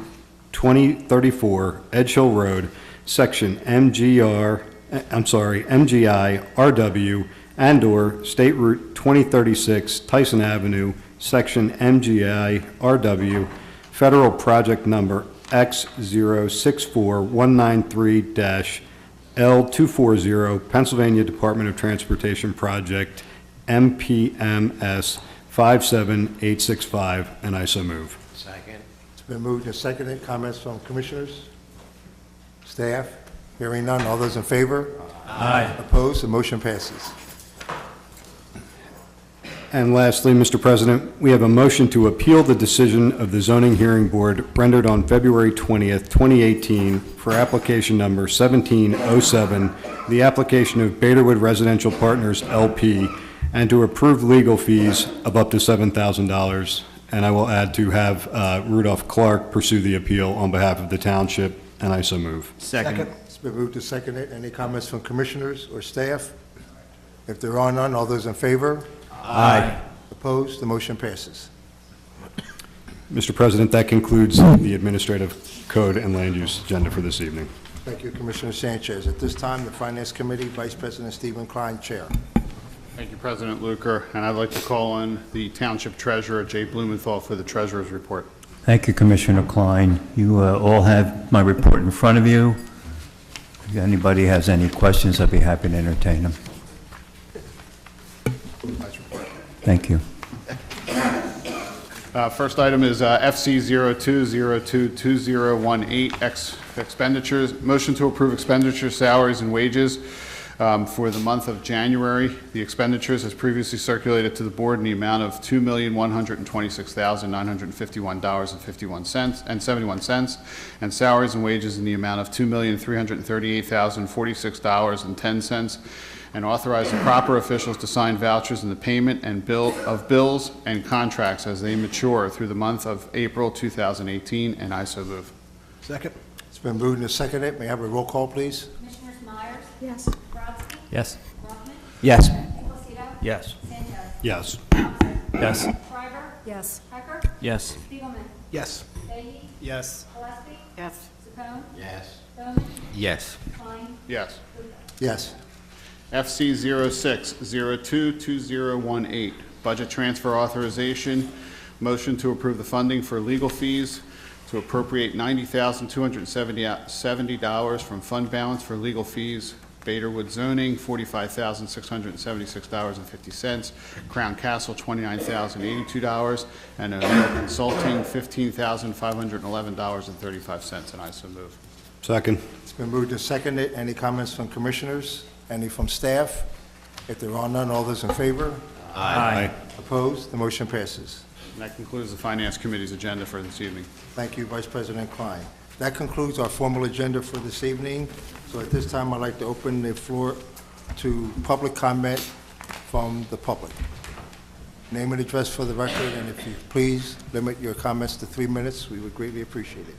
2034, Edge Hill Road, Section MGI RW, and/or State Route 2036, Tyson Avenue, Section MGI RW, Federal Project Number X064193-L240, Pennsylvania Department of Transportation Project MPMS 57865, and I so move. Second. It's been moved and seconded. Comments from commissioners? Staff? Hearing none. All those in favor? Aye. Opposed? The motion passes. And lastly, Mr. President, we have a motion to appeal the decision of the Zoning Hearing Board rendered on February 20th, 2018 for application number 1707, the application of Baderwood Residential Partners, LP, and to approve legal fees of up to $7,000. And I will add to have Rudolph Clark pursue the appeal on behalf of the township, and I so move. Second. It's been moved to seconded. Any comments from commissioners or staff? If there are none, all those in favor? Aye. Opposed? The motion passes. Mr. President, that concludes the Administrative Code and Land Use agenda for this evening. Thank you, Commissioner Sanchez. At this time, the Finance Committee, Vice President Stephen Klein, Chair. Thank you, President Luker, and I'd like to call on the Township Treasurer, Jay Blumenthal, for the Treasurer's report. Thank you, Commissioner Klein. You all have my report in front of you. If anybody has any questions, I'd be happy to entertain them. Nice report. Thank you. First item is FC 02022018, expenditures. Motion to approve expenditure, salaries, and wages for the month of January. The expenditures as previously circulated to the board in the amount of $2,126,951.71, and salaries and wages in the amount of $2,338,046.10, and authorize the proper officials to sign vouchers in the payment and bills and contracts as they mature through the month of April 2018, and I so move. Second. It's been moved and seconded. May I have a roll call, please? Commissioners Myers? Yes. Brodsky? Yes. Brockman? Yes. Inglesito? Yes. Sanchez? Yes. Thompson? Yes. Shriver? Yes. Hecker? Yes. Spiegelman? Yes. Fahey? Yes. Gillespie? Yes. Capone? Yes. Bowman? Yes. Klein? Yes. Luker? Yes. FC 06022018, Budget transfer authorization, motion to approve the funding for legal fees to appropriate $90,270 from fund balance for legal fees. Baderwood zoning, $45,676.50. Crown Castle, $29,082. And O'Neill Consulting, $15,511.35. And I so move. Second. It's been moved and seconded. Any comments from commissioners? Any from staff? If there are none, all those in favor? Aye. Opposed? The motion passes. And that concludes the Finance Committee's agenda for this evening. Thank you, Vice President Klein. That concludes our formal agenda for this evening. So at this time, I'd like to open the floor to public comment from the public. Name and address for the record, and if you please limit your comments to 3 minutes, we would greatly appreciate it.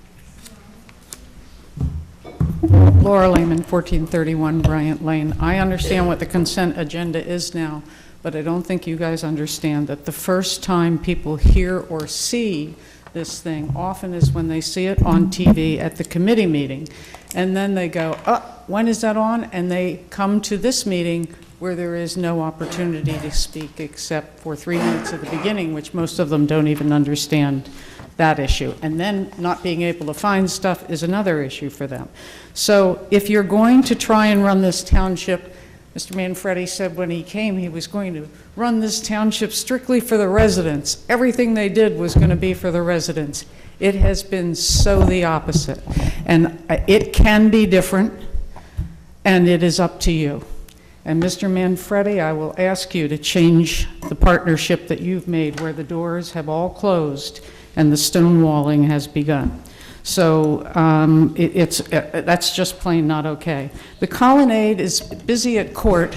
Laura Lehman, 1431 Bryant Lane. I understand what the consent agenda is now, but I don't think you guys understand that the first time people hear or see this thing often is when they see it on TV at the committee meeting. And then they go, oh, when is that on? And they come to this meeting where there is no opportunity to speak except for 3 minutes at the beginning, which most of them don't even understand that issue. And then not being able to find stuff is another issue for them. So if you're going to try and run this township, Mr. Manfredi said when he came he was going to run this township strictly for the residents. Everything they did was going to be for the residents. It has been so the opposite. And it can be different, and it is up to you. And Mr. Manfredi, I will ask you to change the partnership that you've made where the doors have all closed and the stonewalling has begun. So that's just plain not okay. The Colonnade is busy at court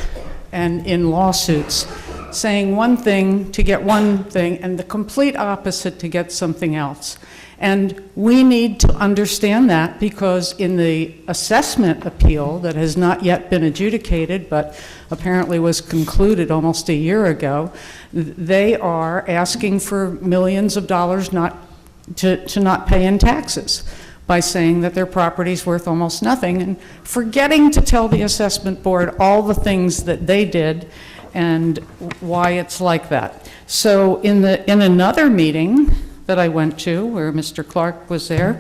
and in lawsuits saying one thing to get one thing and the complete opposite to get something else. And we need to understand that because in the assessment appeal that has not yet been adjudicated but apparently was concluded almost a year ago, they are asking for millions of dollars to not pay in taxes by saying that their property's worth almost nothing and forgetting to tell the assessment board all the things that they did and why it's like that. So in another meeting that I went to where Mr. Clark was there,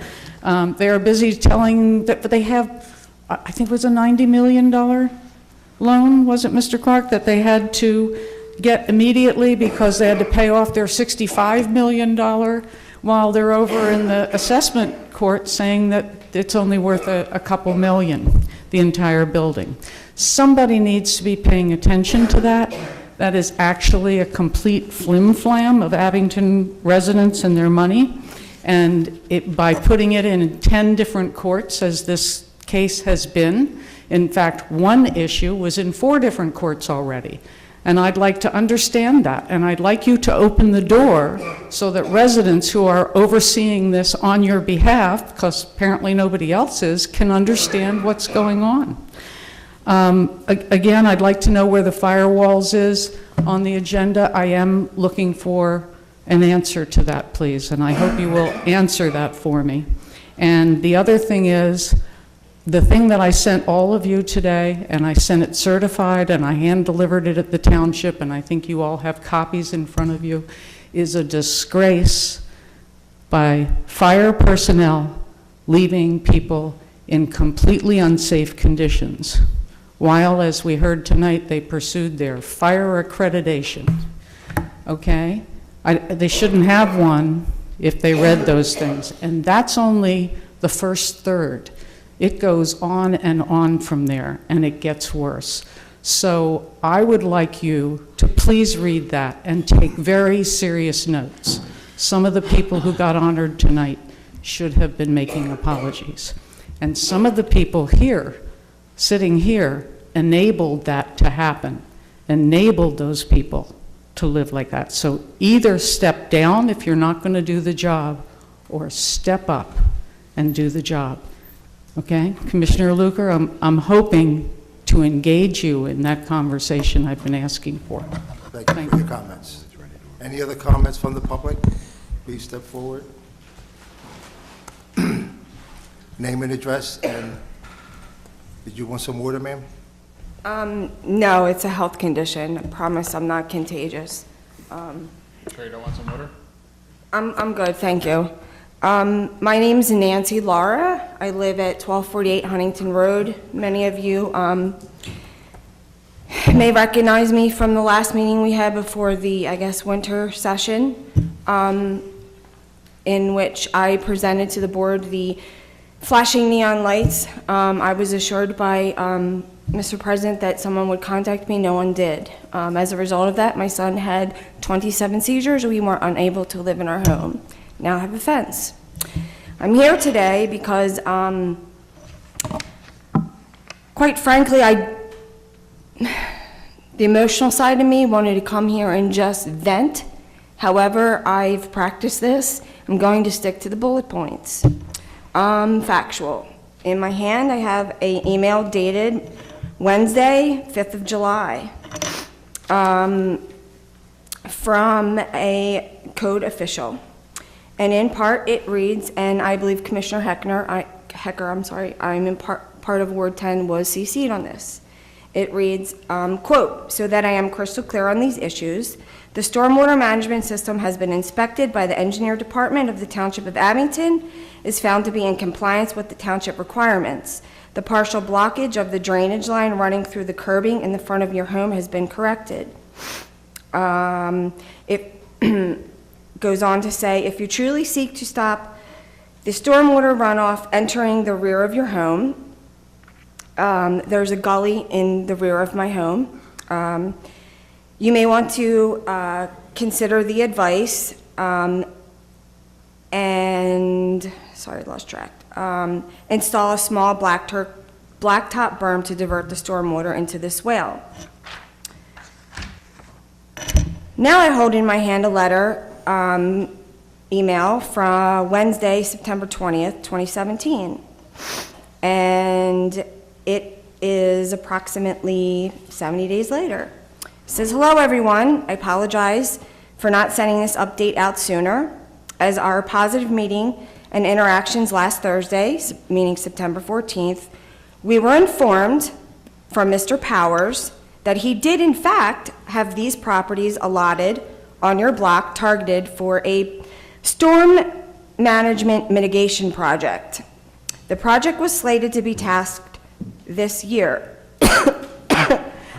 they are busy telling that they have, I think it was a $90 million loan, was it, Mr. Clark, that they had to get immediately because they had to pay off their $65 million while they're over in the assessment court saying that it's only worth a couple million, the entire building. Somebody needs to be paying attention to that. That is actually a complete flim-flam of Abington residents and their money. And by putting it in 10 different courts, as this case has been, in fact, one issue was in 4 different courts already. And I'd like to understand that, and I'd like you to open the door so that residents who are overseeing this on your behalf, because apparently nobody else is, can understand what's going on. Again, I'd like to know where the firewalls is on the agenda. I am looking for an answer to that, please, and I hope you will answer that for me. And the other thing is, the thing that I sent all of you today, and I sent it certified, and I hand-delivered it at the township, and I think you all have copies in front of you, is a disgrace by fire personnel leaving people in completely unsafe conditions, while, as we heard tonight, they pursued their fire accreditation, okay? They shouldn't have one if they read those things, and that's only the first third. It goes on and on from there, and it gets worse. So I would like you to please read that and take very serious notes. Some of the people who got honored tonight should have been making apologies. And some of the people here, sitting here, enabled that to happen, enabled those people to live like that. So either step down if you're not going to do the job, or step up and do the job. Okay, Commissioner Luker, I'm hoping to engage you in that conversation I've been asking for. Thank you for your comments. Any other comments from the public? Please step forward. Name and address, and did you want some water, ma'am? No, it's a health condition. I promise I'm not contagious. Sure you don't want some water? I'm good, thank you. My name's Nancy Lara. I live at 1248 Huntington Road. Many of you may recognize me from the last meeting we had before the, I guess, winter session, in which I presented to the board the flashing neon lights. I was assured by Mr. President that someone would contact me. No one did. As a result of that, my son had 27 seizures. We were unable to live in our home. Now I have a fence. I'm here today because, quite frankly, the emotional side of me wanted to come here and just vent. However, I've practiced this. I'm going to stick to the bullet points. Factual. In my hand, I have an email dated Wednesday, 5th of July, from a code official. And in part, it reads, and I believe Commissioner Hecker, I'm in part of Ward 10, was CC'd on this. It reads, quote, so that I am crystal clear on these issues, the stormwater management system has been inspected by the engineer department of the Township of Abington, is found to be in compliance with the township requirements. The partial blockage of the drainage line running through the curbing in the front of your home has been corrected. It goes on to say, if you truly seek to stop the stormwater runoff entering the rear of your home, there's a gully in the rear of my home. You may want to consider the advice and, sorry, I lost track. Install a small blacktop berm to divert the stormwater into the swale. Now I hold in my hand a letter, email from Wednesday, September 20th, 2017. And it is approximately 70 days later. It says, hello everyone, I apologize for not sending this update out sooner. As our positive meeting and interactions last Thursday, meaning September 14th, we were informed from Mr. Powers that he did in fact have these properties allotted on your block targeted for a storm management mitigation project. The project was slated to be tasked this year.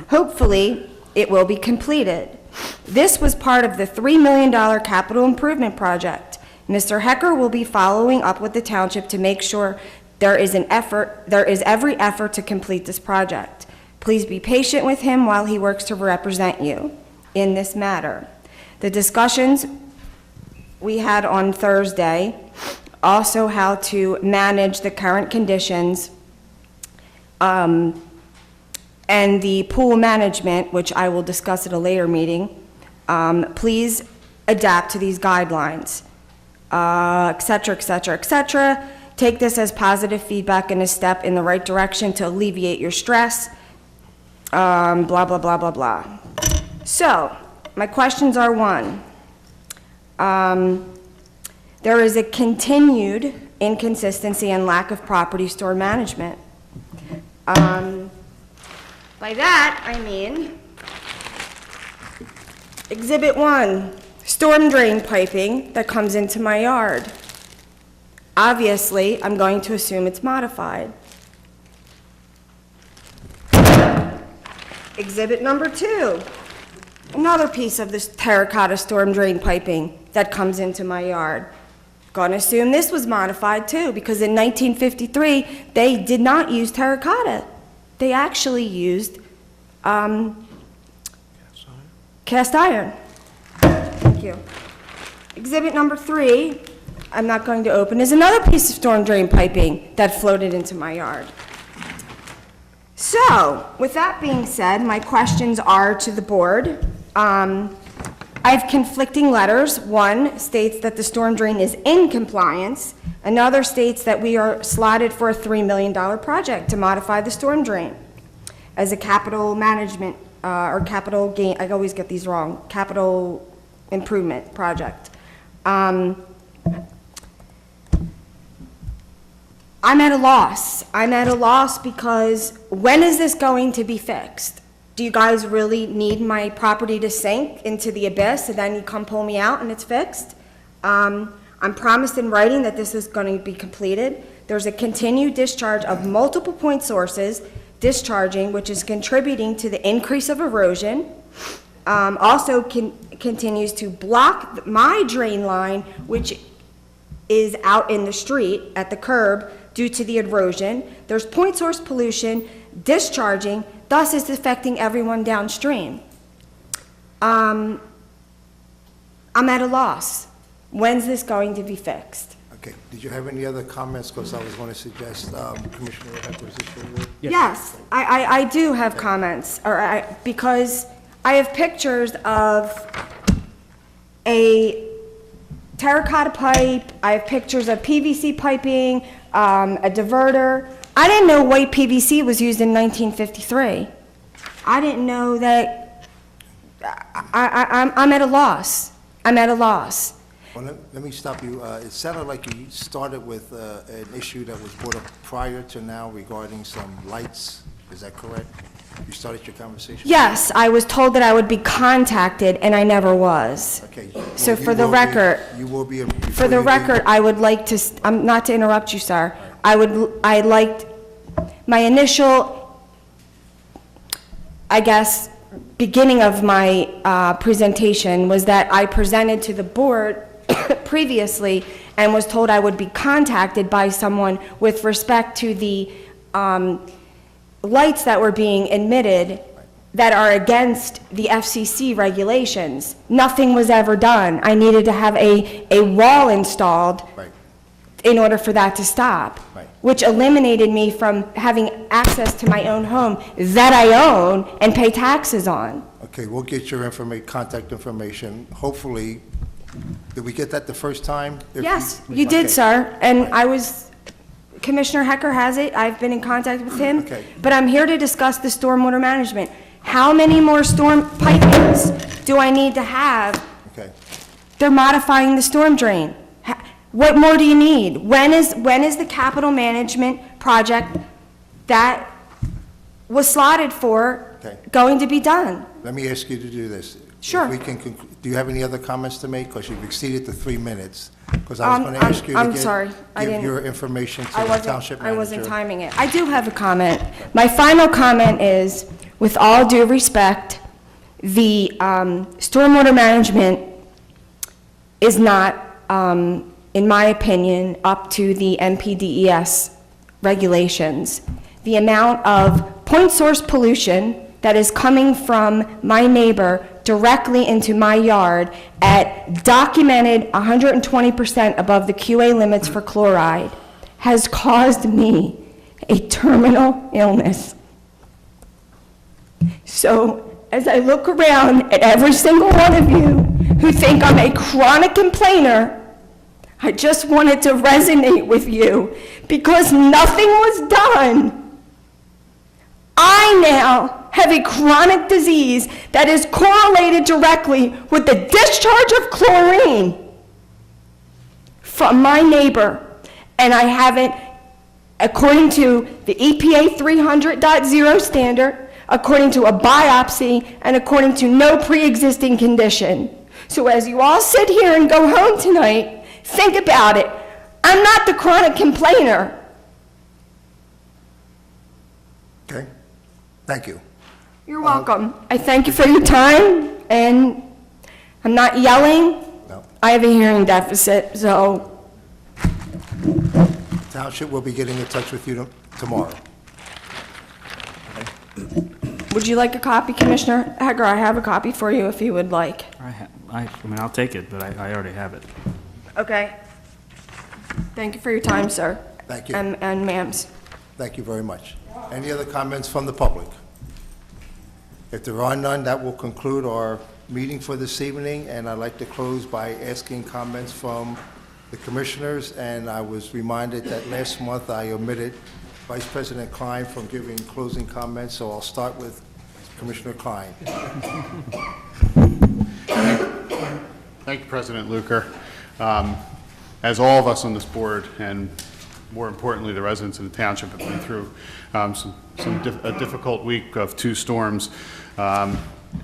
Hopefully, it will be completed. This was part of the $3 million capital improvement project. Mr. Hecker will be following up with the township to make sure there is every effort to complete this project. Please be patient with him while he works to represent you in this matter. The discussions we had on Thursday, also how to manage the current conditions, and the pool management, which I will discuss at a later meeting. Please adapt to these guidelines, et cetera, et cetera, et cetera. Take this as positive feedback and a step in the right direction to alleviate your stress, blah, blah, blah, blah, blah. So, my questions are, one, there is a continued inconsistency and lack of property store management. By that, I mean, Exhibit 1, storm drain piping that comes into my yard. Obviously, I'm going to assume it's modified. Exhibit number 2, another piece of this terracotta storm drain piping that comes into my yard. Gonna assume this was modified too, because in 1953, they did not use terracotta. They actually used cast iron. Thank you. Exhibit number 3, I'm not going to open, is another piece of storm drain piping that floated into my yard. So, with that being said, my questions are to the board. I have conflicting letters. One states that the storm drain is in compliance. Another states that we are slotted for a $3 million project to modify the storm drain as a capital management, or capital gain, I always get these wrong, capital improvement project. I'm at a loss. I'm at a loss because when is this going to be fixed? Do you guys really need my property to sink into the abyss and then you come pull me out and it's fixed? I'm promised in writing that this is going to be completed. There's a continued discharge of multiple point sources discharging, which is contributing to the increase of erosion. Also continues to block my drain line, which is out in the street at the curb due to the erosion. There's point source pollution discharging, thus it's affecting everyone downstream. I'm at a loss. When's this going to be fixed? Okay, did you have any other comments? Because I was going to suggest Commissioner Hecker, is this your word? Yes, I do have comments, because I have pictures of a terracotta pipe, I have pictures of PVC piping, a diverter. I didn't know white PVC was used in 1953. I didn't know that. I'm at a loss. I'm at a loss. Well, let me stop you. It sounded like you started with an issue that was brought up prior to now regarding some lights. Is that correct? You started your conversation? Yes, I was told that I would be contacted, and I never was. Okay. So Well, for the record, you will be. for the record, I would like to, not to interrupt you, sir, I liked, my initial, I guess, beginning of my presentation was that I presented to the board previously and was told I would be contacted by someone with respect to the lights that were being emitted that are against the FCC regulations. Nothing was ever done. I needed to have a wall installed in order for that to stop, which eliminated me from having access to my own home that I own and pay taxes on. Okay, we'll get your contact information. Hopefully, did we get that the first time? Yes, you did, sir, and Commissioner Hecker has it, I've been in contact with him. Okay. But I'm here to discuss the stormwater management. How many more storm pipings do I need to have? Okay. They're modifying the storm drain. What more do you need? When is the capital management project that was slotted for going to be done? Let me ask you to do this. Sure. If we can do you have any other comments to make? Because you've exceeded the 3 minutes. Because I was going to ask you I'm to sorry, I give didn't- your information to the township manager. I wasn't timing it. I do have a comment. My final comment is, with all due respect, the stormwater management is not, in my opinion, up to the NPDES regulations. The amount of point source pollution that is coming from my neighbor directly into my yard at documented 120% above the QA limits for chloride has caused me a terminal illness. So as I look around at every single one of you who think I'm a chronic complainer, I just wanted to resonate with you because nothing was done. I now have a chronic disease that is correlated directly with the discharge of chlorine from my neighbor. And I haven't, according to the EPA 300.0 standard, according to a biopsy, and according to no pre-existing condition. So as you all sit here and go home tonight, think about it. I'm not the chronic complainer. Okay, thank you. You're welcome. I thank you for your time, and I'm not yelling. No. I have a hearing deficit, so Township will be getting in touch with you tomorrow. would you like a copy, Commissioner Hecker? I have a copy for you if you would like. I mean, I'll take it, but I already have it. Okay. Thank you for your time, sir. Thank you. And ma'ams. Thank you very much. Any other comments from the public? If there are none, that will conclude our meeting for this evening, and I'd like to close by asking comments from the commissioners, and I was reminded that last month I omitted Vice President Klein from giving closing comments, so I'll start with Commissioner Klein. Thank you, President Luker. As all of us on this board, and more importantly, the residents of the township have been through a difficult week of 2 storms.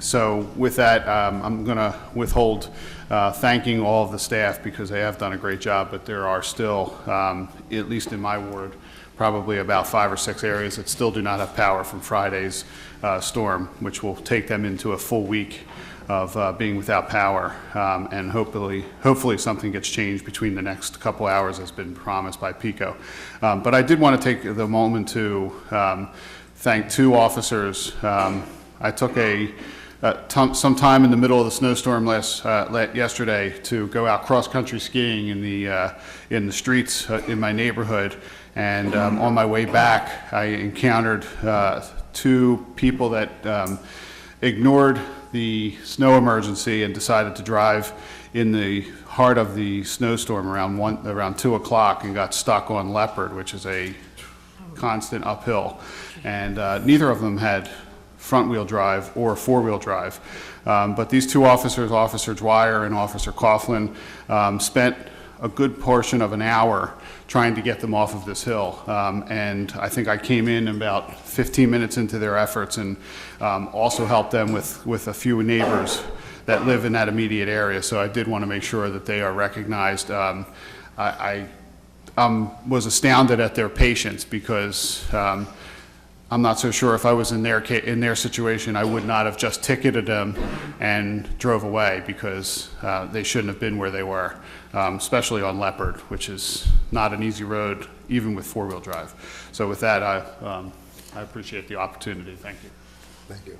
So with that, I'm going to withhold thanking all of the staff because they have done a great job, but there are still, at least in my ward, probably about 5 or 6 areas that still do not have power from Friday's storm, which will take them into a full week of being without power, and hopefully something gets changed between the next couple hours as been promised by PECO. But I did want to take the moment to thank 2 officers. I took some time in the middle of the snowstorm yesterday to go out cross-country skiing in the streets in my neighborhood, and on my way back, I encountered 2 people that ignored the snow emergency and decided to drive in the heart of the snowstorm around 2 o'clock and got stuck on Leopard, which is a constant uphill, and neither of them had front-wheel drive or four-wheel drive. But these 2 officers, Officer Dwyer and Officer Coughlin, spent a good portion of an hour trying to get them off of this hill. And I think I came in about 15 minutes into their efforts and also helped them with a few neighbors that live in that immediate area. So I did want to make sure that they are recognized. I was astounded at their patience because I'm not so sure if I was in their situation, I would not have just ticketed them and drove away because they shouldn't have been where they were, especially on Leopard, which is not an easy road, even with four-wheel drive. So with that, I appreciate the opportunity. Thank you. Thank you.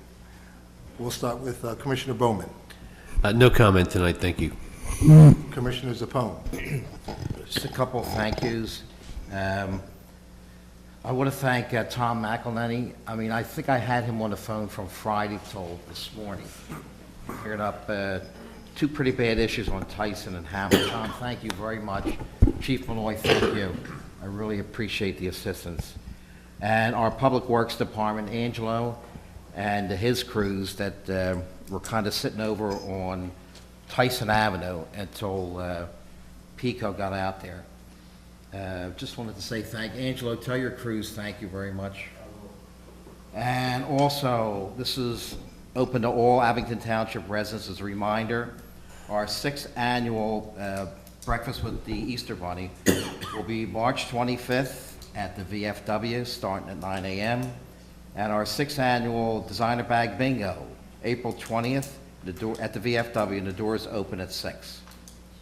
We'll start with Commissioner Bowman. No comment tonight, thank you. Commissioner Zappone. Just a couple of thank yous. I want to thank Tom McElhenney. I mean, I think I had him on the phone from Friday till this morning. Cleared up 2 pretty bad issues on Tyson and Hamlet. Tom, thank you very much. Chief Malloy, thank you. I really appreciate the assistance. And our Public Works Department, Angelo, and his crews that were kind of sitting over on Tyson Avenue until PECO got out there. Just wanted to say Angelo, tell your crews thank you very much. And also, this is open to all Abington Township residents as a reminder. Our 6th annual Breakfast with the Easter Bunny will be March 25th at the VFW, starting at 9 a.m. And our 6th annual Designer Bag Bingo, April 20th at the VFW, and the doors open at 6.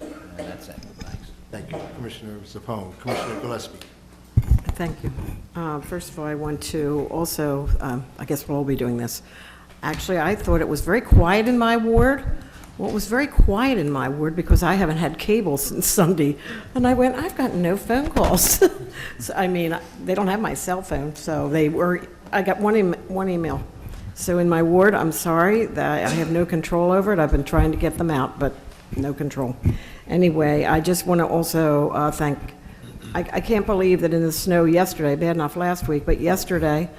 And that's it. Thanks. Thank you, Commissioner Zappone. Commissioner Gillespie. Thank you. First of all, I want to also, I guess we'll all be doing this. Actually, I thought it was very quiet in my ward. Well, it was very quiet in my ward because I haven't had cable since Sunday. And I went, I've gotten no phone calls. So, I mean, they don't have my cell phone, so I got one email. So in my ward, I'm sorry that I have no control over it. I've been trying to get them out, but no control. Anyway, I just want to also thank, I can't believe that in the snow yesterday, bad enough last week, but yesterday,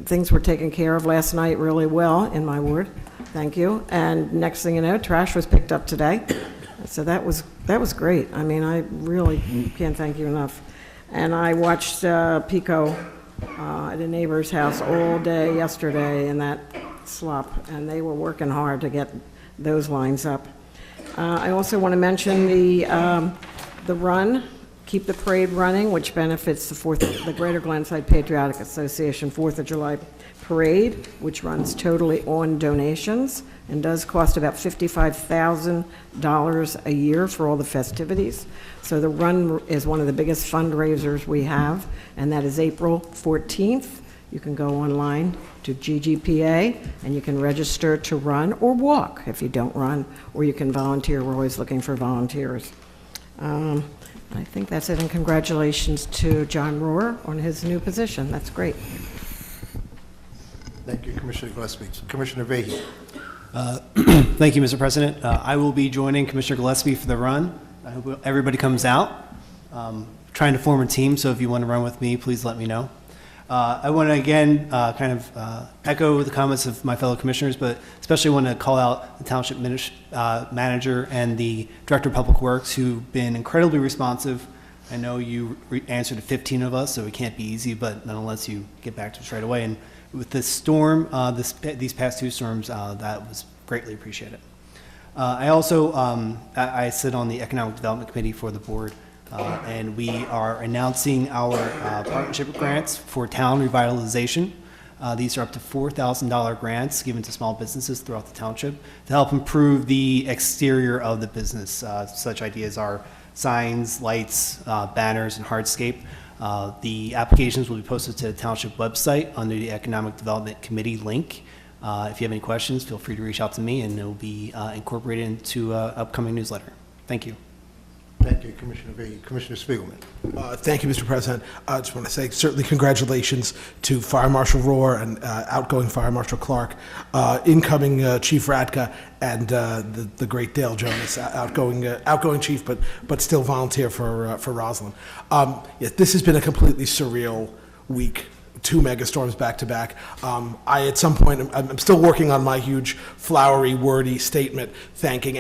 things were taken care of last night really well in my ward. Thank you. And next thing you know, trash was picked up today. So that was great. I mean, I really can't thank you enough. And I watched PECO at a neighbor's house all day yesterday in that slop, and they were working hard to get those lines up. I also want to mention the run, Keep the Parade Running, which benefits the Greater Glenside Patriotic Association 4th of July Parade, which runs totally on donations and does cost about $55,000 a year for all the festivities. So the run is one of the biggest fundraisers we have, and that is April 14th. You can go online to GGPA, and you can register to run or walk if you don't run, or you can volunteer. We're always looking for volunteers. I think that's it, and congratulations to John Rohr on his new position. That's great. Thank you, Commissioner Gillespie. Commissioner Vahey. Thank you, Mr. President. I will be joining Commissioner Gillespie for the run. I hope everybody comes out. Trying to form a team, so if you want to run with me, please let me know. I want to again echo the comments of my fellow commissioners, but especially want to call out the township manager and the director of public works, who've been incredibly responsive I know you answered to 15 of us, so it can't be easy, but nonetheless, you get back to us right away. And with this storm, these past two storms, that was greatly appreciated. I also, I sit on the Economic Development Committee for the board, and we are announcing our partnership grants for town revitalization. These are up to $4,000 grants given to small businesses throughout the township to help improve the exterior of the business. Such ideas are signs, lights, banners, and hardscape. The applications will be posted to the township website under the Economic Development Committee link. If you have any questions, feel free to reach out to me, and it will be incorporated into an upcoming newsletter. Thank you. Thank you, Commissioner Veagie. Commissioner Spiegelman. Thank you, Mr. President. I just want to say certainly congratulations to Fire Marshal Rohr and outgoing Fire Marshal Clark, incoming Chief Radka, and the great Dale Jonas, outgoing chief, but still volunteer for Roslyn. This has been a completely surreal week. 2 megastorms back to back. I, at some point, I'm still working on my huge, flowery, wordy statement thanking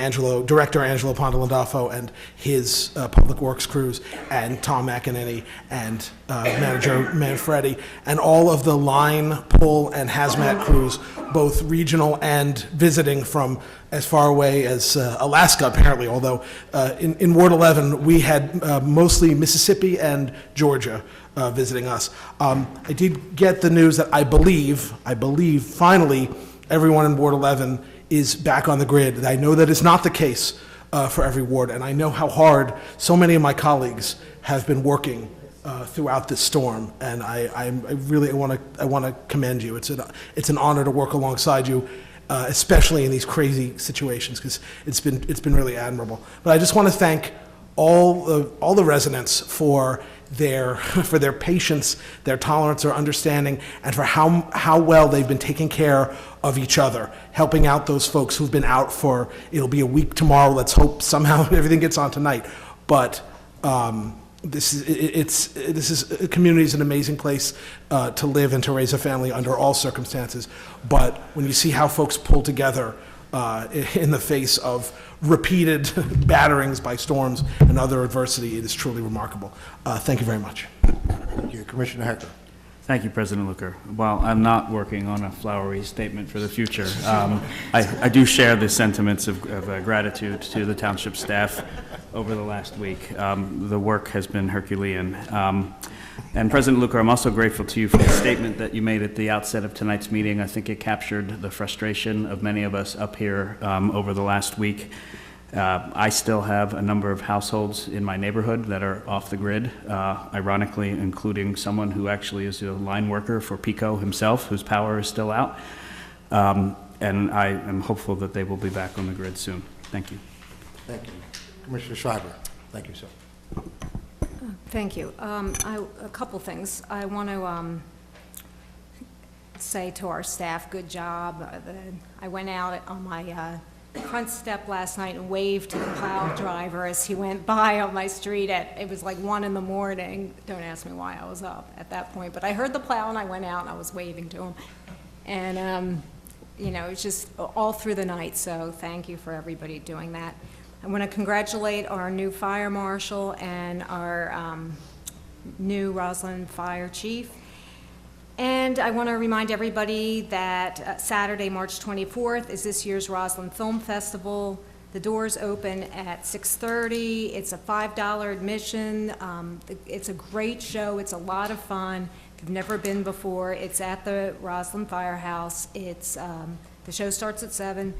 Director Angelo Pontelandolfo and his Public Works crews, and Tom McEnany and Manager Manfredi, and all of the line, pull, and hazmat crews, both regional and visiting from as far away as Alaska, apparently, although in Ward 11, we had mostly Mississippi and Georgia visiting us. I did get the news that I believe, finally, everyone in Ward 11 is back on the grid. I know that is not the case for every ward, and I know how hard so many of my colleagues have been working throughout this storm, and I really want to commend you. It's an honor to work alongside you, especially in these crazy situations, because it's been really admirable. But I just want to thank all the residents for their patience, their tolerance, their understanding, and for how well they've been taking care of each other, helping out those folks who've been out for, it'll be a week tomorrow, let's hope somehow everything gets on tonight. But this is a community is an amazing place to live and to raise a family under all circumstances. But when you see how folks pull together in the face of repeated batterings by storms and other adversity, it is truly remarkable. Thank you very much. Thank you. Commissioner Hecker. Thank you, President Luker. While I'm not working on a flowery statement for the future, I do share the sentiments of gratitude to the township staff over the last week. The work has been Herculean. And President Luker, I'm also grateful to you for the statement that you made at the outset of tonight's meeting. I think it captured the frustration of many of us up here over the last week. I still have a number of households in my neighborhood that are off the grid, ironically including someone who actually is a line worker for PECO himself, whose power is still out. And I am hopeful that they will be back on the grid soon. Thank you. Thank you. Commissioner Schreiber. Thank you, sir. Thank you. A couple things. I want to say to our staff, good job. I went out on my front step last night and waved to the plow driver as he went by on my street it was like 1 in the morning. Don't ask me why I was up at that point, but I heard the plow and I went out and I was waving to him. And, you know, it's just all through the night, so thank you for everybody doing that. I want to congratulate our new fire marshal and our new Roslyn Fire Chief. And I want to remind everybody that Saturday, March 24th, is this year's Roslyn Film Festival. The doors open at 6:30. It's a $5 admission. It's a great show. It's a lot of fun. If you've never been before, it's at the Roslyn Firehouse. The show starts at 7.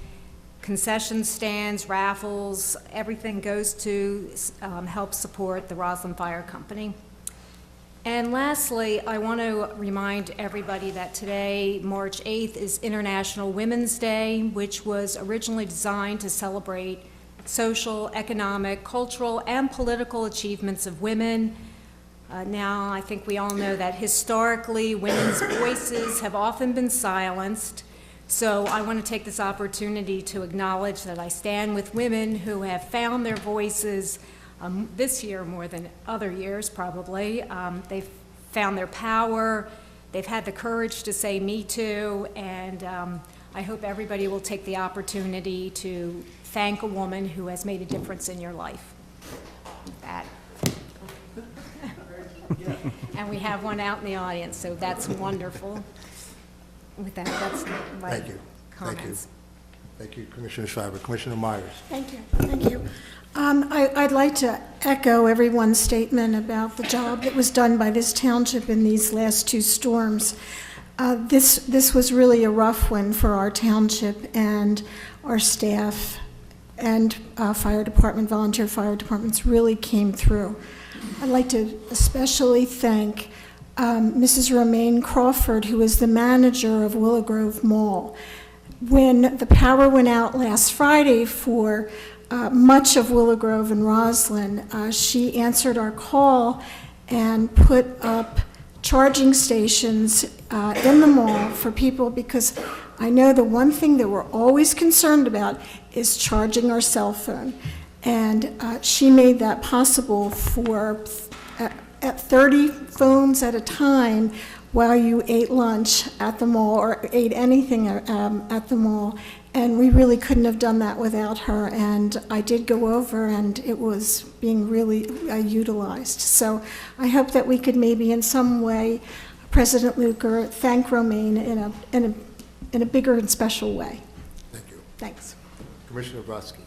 Concession stands, raffles, everything goes to help support the Roslyn Fire Company. And lastly, I want to remind everybody that today, March 8th, is International Women's Day, which was originally designed to celebrate social, economic, cultural, and political achievements of women. Now, I think we all know that historically, women's voices have often been silenced. So I want to take this opportunity to acknowledge that I stand with women who have found their voices this year more than other years, probably. They've found their power. They've had the courage to say me too, and I hope everybody will take the opportunity to thank a woman who has made a difference in your life. With that. And we have one out in the audience, so that's wonderful. With that, that's my Thank you. comments. Thank you, Commissioner Shriver. Commissioner Myers. Thank you, thank you. I'd like to echo everyone's statement about the job that was done by this township in these last two storms. This was really a rough one for our township and our staff and fire department, volunteer fire departments really came through. I'd like to especially thank Mrs. Romaine Crawford, who is the manager of Willow Grove Mall. When the power went out last Friday for much of Willow Grove and Roslyn, she answered our call and put up charging stations in the mall for people, because I know the one thing that we're always concerned about is charging our cell phone. And she made that possible for at 30 phones at a time while you ate lunch at the mall or ate anything at the mall. And we really couldn't have done that without her. And I did go over, and it was being really utilized. So I hope that we could maybe in some way, President Luker, thank Romaine in a bigger and special way. Thank you. Thanks. Commissioner Brodsky.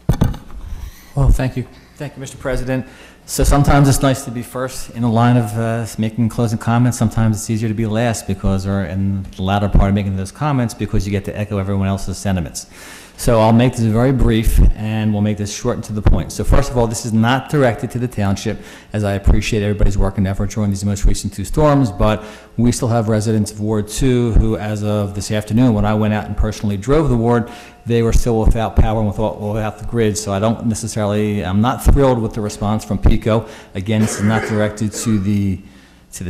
Well, thank you. Thank you, Mr. President. So sometimes it's nice to be first in the line of making closing comments. Sometimes it's easier to be last because, or in the latter part of making those comments, because you get to echo everyone else's sentiments. So I'll make this very brief, and we'll make this short and to the point. So first of all, this is not directed to the township, as I appreciate everybody's work and effort during these most recent two storms, but we still have residents of Ward 2 who, as of this afternoon, when I went out and personally drove the ward, they were still without power and without the grid. So I'm not thrilled with the response from PECO. Again, this is not directed to the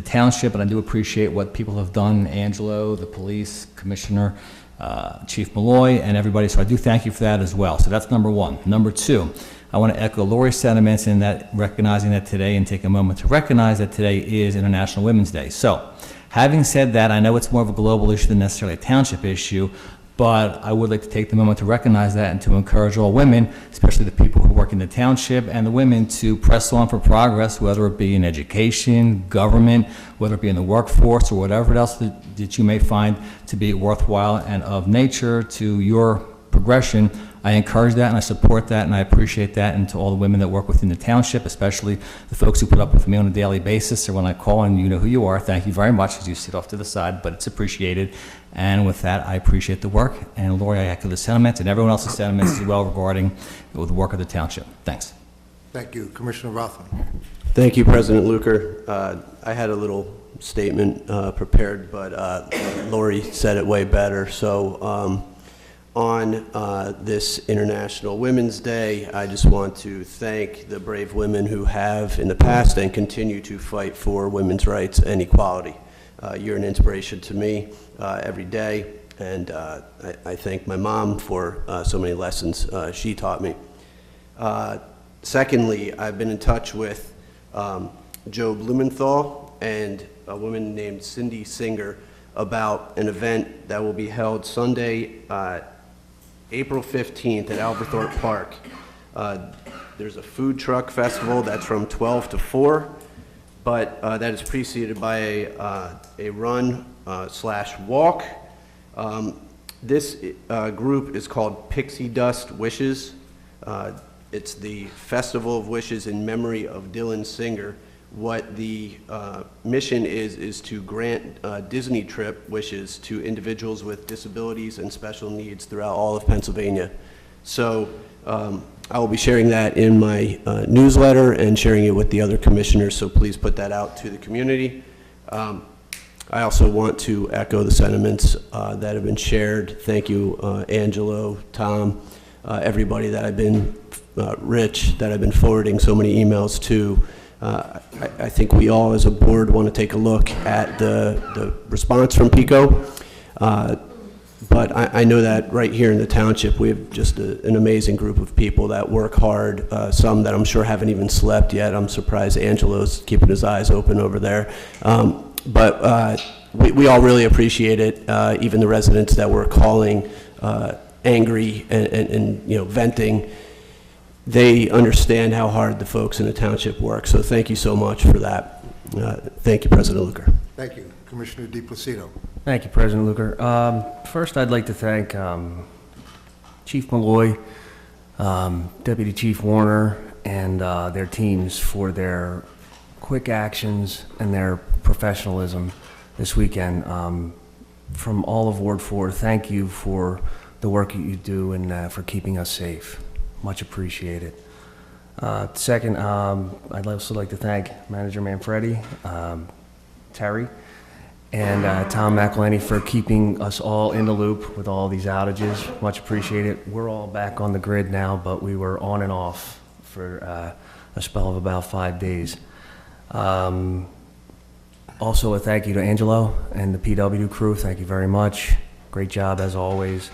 township, and I do appreciate what people have done, Angelo, the police, Commissioner, Chief Malloy, and everybody. So I do thank you for that as well. So that's number one. Number two, I want to echo Lori's sentiments in that recognizing that today, and take a moment to recognize that today is International Women's Day. So having said that, I know it's more of a global issue than necessarily a township issue, but I would like to take the moment to recognize that and to encourage all women, especially the people who work in the township and the women, to press on for progress, whether it be in education, government, whether it be in the workforce, or whatever else that you may find to be worthwhile and of nature to your progression. I encourage that and I support that and I appreciate that, and to all the women that work within the township, especially the folks who put up with me on a daily basis, or when I call and you know who you are, thank you very much, as you sit off to the side, but it's appreciated. And with that, I appreciate the work, and Lori, I echo the sentiments and everyone else's sentiments as well regarding the work of the township. Thanks. Thank you. Commissioner Rothman. Thank you, President Luker. I had a little statement prepared, but Lori said it way better. So on this International Women's Day, I just want to thank the brave women who have in the past and continue to fight for women's rights and equality. You're an inspiration to me every day, and I thank my mom for so many lessons she taught me. Secondly, I've been in touch with Joe Blumenthal and a woman named Cindy Singer about an event that will be held Sunday, April 15th at Alberthorpe Park. There's a food truck festival that's from 12 to 4, but that is preceded by a run slash walk. This group is called Pixie Dust Wishes. It's the Festival of Wishes in memory of Dylan Singer. What the mission is to grant Disney trip wishes to individuals with disabilities and special needs throughout all of Pennsylvania. So I will be sharing that in my newsletter and sharing it with the other commissioners, so please put that out to the community. I also want to echo the sentiments that have been shared. Thank you, Angelo, Tom, everybody that I've been, Rich, that I've been forwarding so many emails to. I think we all as a board want to take a look at the response from PECO. But I know that right here in the township, we have just an amazing group of people that work hard, some that I'm sure haven't even slept yet. I'm surprised Angelo's keeping his eyes open over there. But we all really appreciate it, even the residents that were calling angry and venting. they understand how hard the folks in the township work. So thank you so much for that. Thank you, President Luker. Thank you. Commissioner DePlacido. Thank you, President Luker. First, I'd like to thank Chief Malloy, Deputy Chief Warner, and their teams for their quick actions and their professionalism this weekend. From all of Ward 4, thank you for the work that you do and for keeping us safe. Much appreciated. Second, I'd also like to thank Manager Manfredi, Terry, and Tom McElhenney for keeping us all in the loop with all these outages. Much appreciated. We're all back on the grid now, but we were on and off for a spell of about 5 days. Also, a thank you to Angelo and the PW crew. Thank you very much. Great job as always.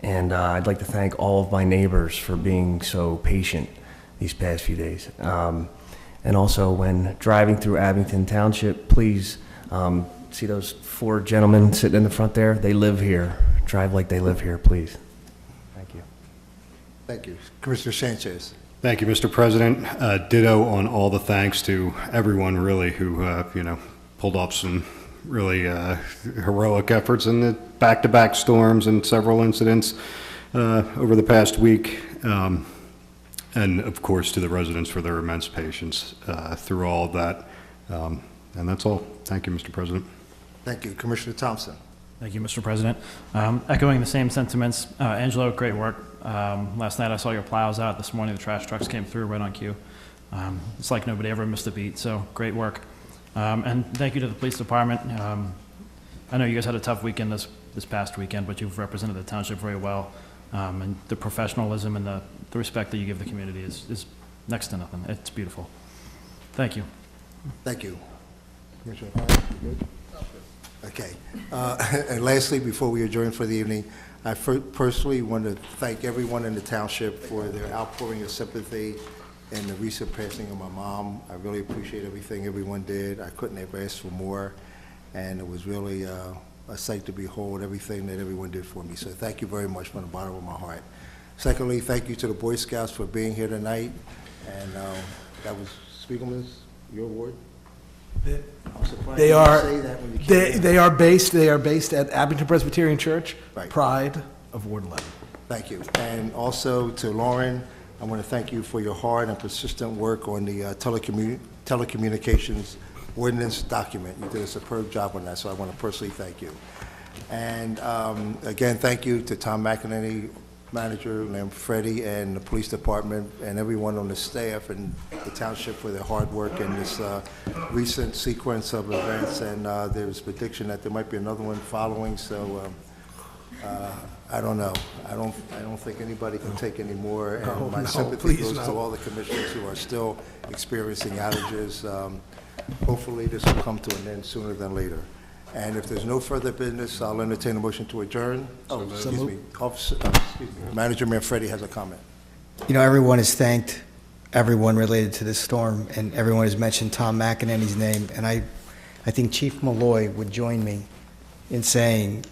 And I'd like to thank all of my neighbors for being so patient these past few days. And also, when driving through Abington Township, please see those 4 gentlemen sitting in the front there? They live here. Drive like they live here, please. Thank you. Thank you. Commissioner Sanchez. Thank you, Mr. President. Ditto on all the thanks to everyone really who, pulled off some really heroic efforts in the back-to-back storms and several incidents over the past week. And of course, to the residents for their immense patience through all of that. And that's all. Thank you, Mr. President. Thank you. Commissioner Thompson. Thank you, Mr. President. Echoing the same sentiments, Angelo, great work. Last night I saw your plows out. This morning the trash trucks came through right on cue. It's like nobody ever missed a beat, so great work. And thank you to the police department. I know you guys had a tough weekend this past weekend, but you've represented the township very well. And the professionalism and the respect that you give the community is next to nothing. It's beautiful. Thank you. Thank you. Commissioner Hart, you good? Okay. And lastly, before we adjourn for the evening, I personally want to thank everyone in the township for their outpouring of sympathy in the recent passing of my mom. I really appreciate everything everyone did. I couldn't have asked for more, and it was really a sight to behold, everything that everyone did for me. So thank you very much from the bottom of my heart. Secondly, thank you to the Boy Scouts for being here tonight, and that was Spiegelman's, your award? I'm surprised They you are, say that when you came they are based at Abington Presbyterian Church, Right. Pride of Ward 11. Thank you. And also to Lauren, I want to thank you for your hard and persistent work on the telecommunications ordinance document. You did a superb job on that, so I want to personally thank you. And again, thank you to Tom McElhenney, Manager Manfredi, and the police department, and everyone on the staff and the township for their hard work in this recent sequence of events. And there's prediction that there might be another one following, so I don't know. I don't think anybody can take any more, and my sympathy goes to all the commissioners who are still experiencing outages. Hopefully, this will come to an end sooner than later. And if there's no further business, I'll entertain a motion to adjourn. Oh, excuse me. Manager Manfredi has a comment. You know, everyone has thanked everyone related to this storm, and everyone has mentioned Tom McEnany's name, and I think Chief Malloy would join me in saying,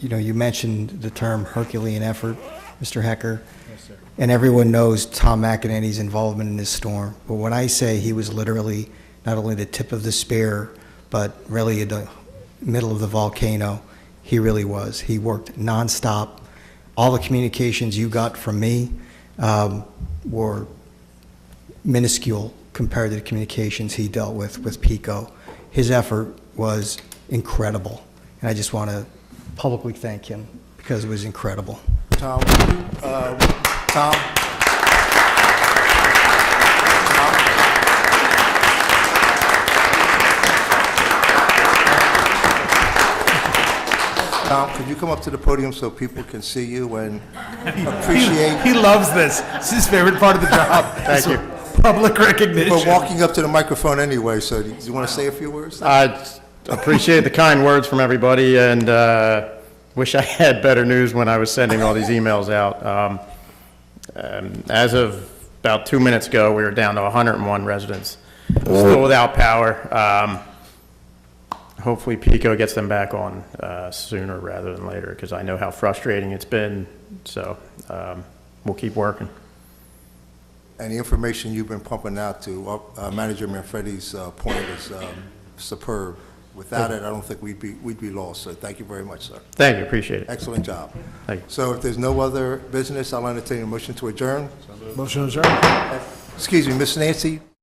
you know, you mentioned the term Herculean effort, Mr. Hecker. Yes, sir. And everyone knows Tom McEnany's involvement in this storm. But when I say he was literally not only the tip of the spear, but really the middle of the volcano, he really was. He worked nonstop. All the communications you got from me were minuscule compared to the communications he dealt with PICO. His effort was incredible, and I just want to publicly thank him because it was incredible. Tom, Tom? Tom, could you come up to the podium so people can see you and appreciate? He loves this. It's his favorite part of the job. Thank you. Public recognition. We're walking up to the microphone anyway, so do you want to say a few words? I appreciate the kind words from everybody, and wish I had better news when I was sending all these emails out. As of about 2 minutes ago, we were down to 101 residents still without power. Hopefully PICO gets them back on sooner rather than later, because I know how frustrating it's been. So we'll keep working. and the information you've been pumping out to Manager Manfredi's point is superb. Without it, I don't think we'd be lost, so thank you very much, sir. Thank you, appreciate it. Excellent job. Thank you. So if there's no other business, I'll entertain a motion to adjourn. Motion adjourned. Excuse me, Miss Nancy?